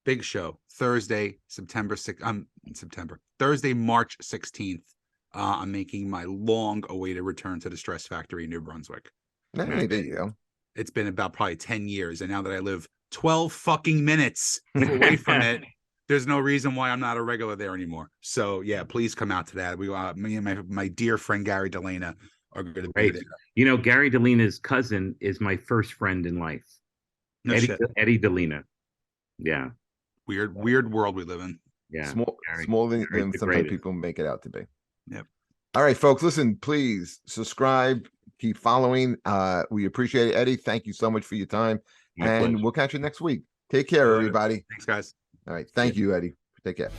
Big show, Thursday, Thursday, March 16th. I'm making my long-awaited return to the Stress Factory in New Brunswick. Hey, there you go. It's been about probably 10 years, and now that I live 12 fucking minutes away from it, there's no reason why I'm not a regular there anymore. So yeah, please come out to that. We me and my dear friend Gary Delana are going to be there. Gary Delina's cousin is my first friend in life. No Eddie Delina. Yeah. Weird world we live in. Yeah. Small than sometimes people make it out to be. Yep. All right, folks, listen, please subscribe, keep following. We appreciate it. Eddie, thank you so much for your time. My pleasure. We'll catch you next week. Take care, everybody. Thanks, guys. All right. Thank you, Eddie. Take care.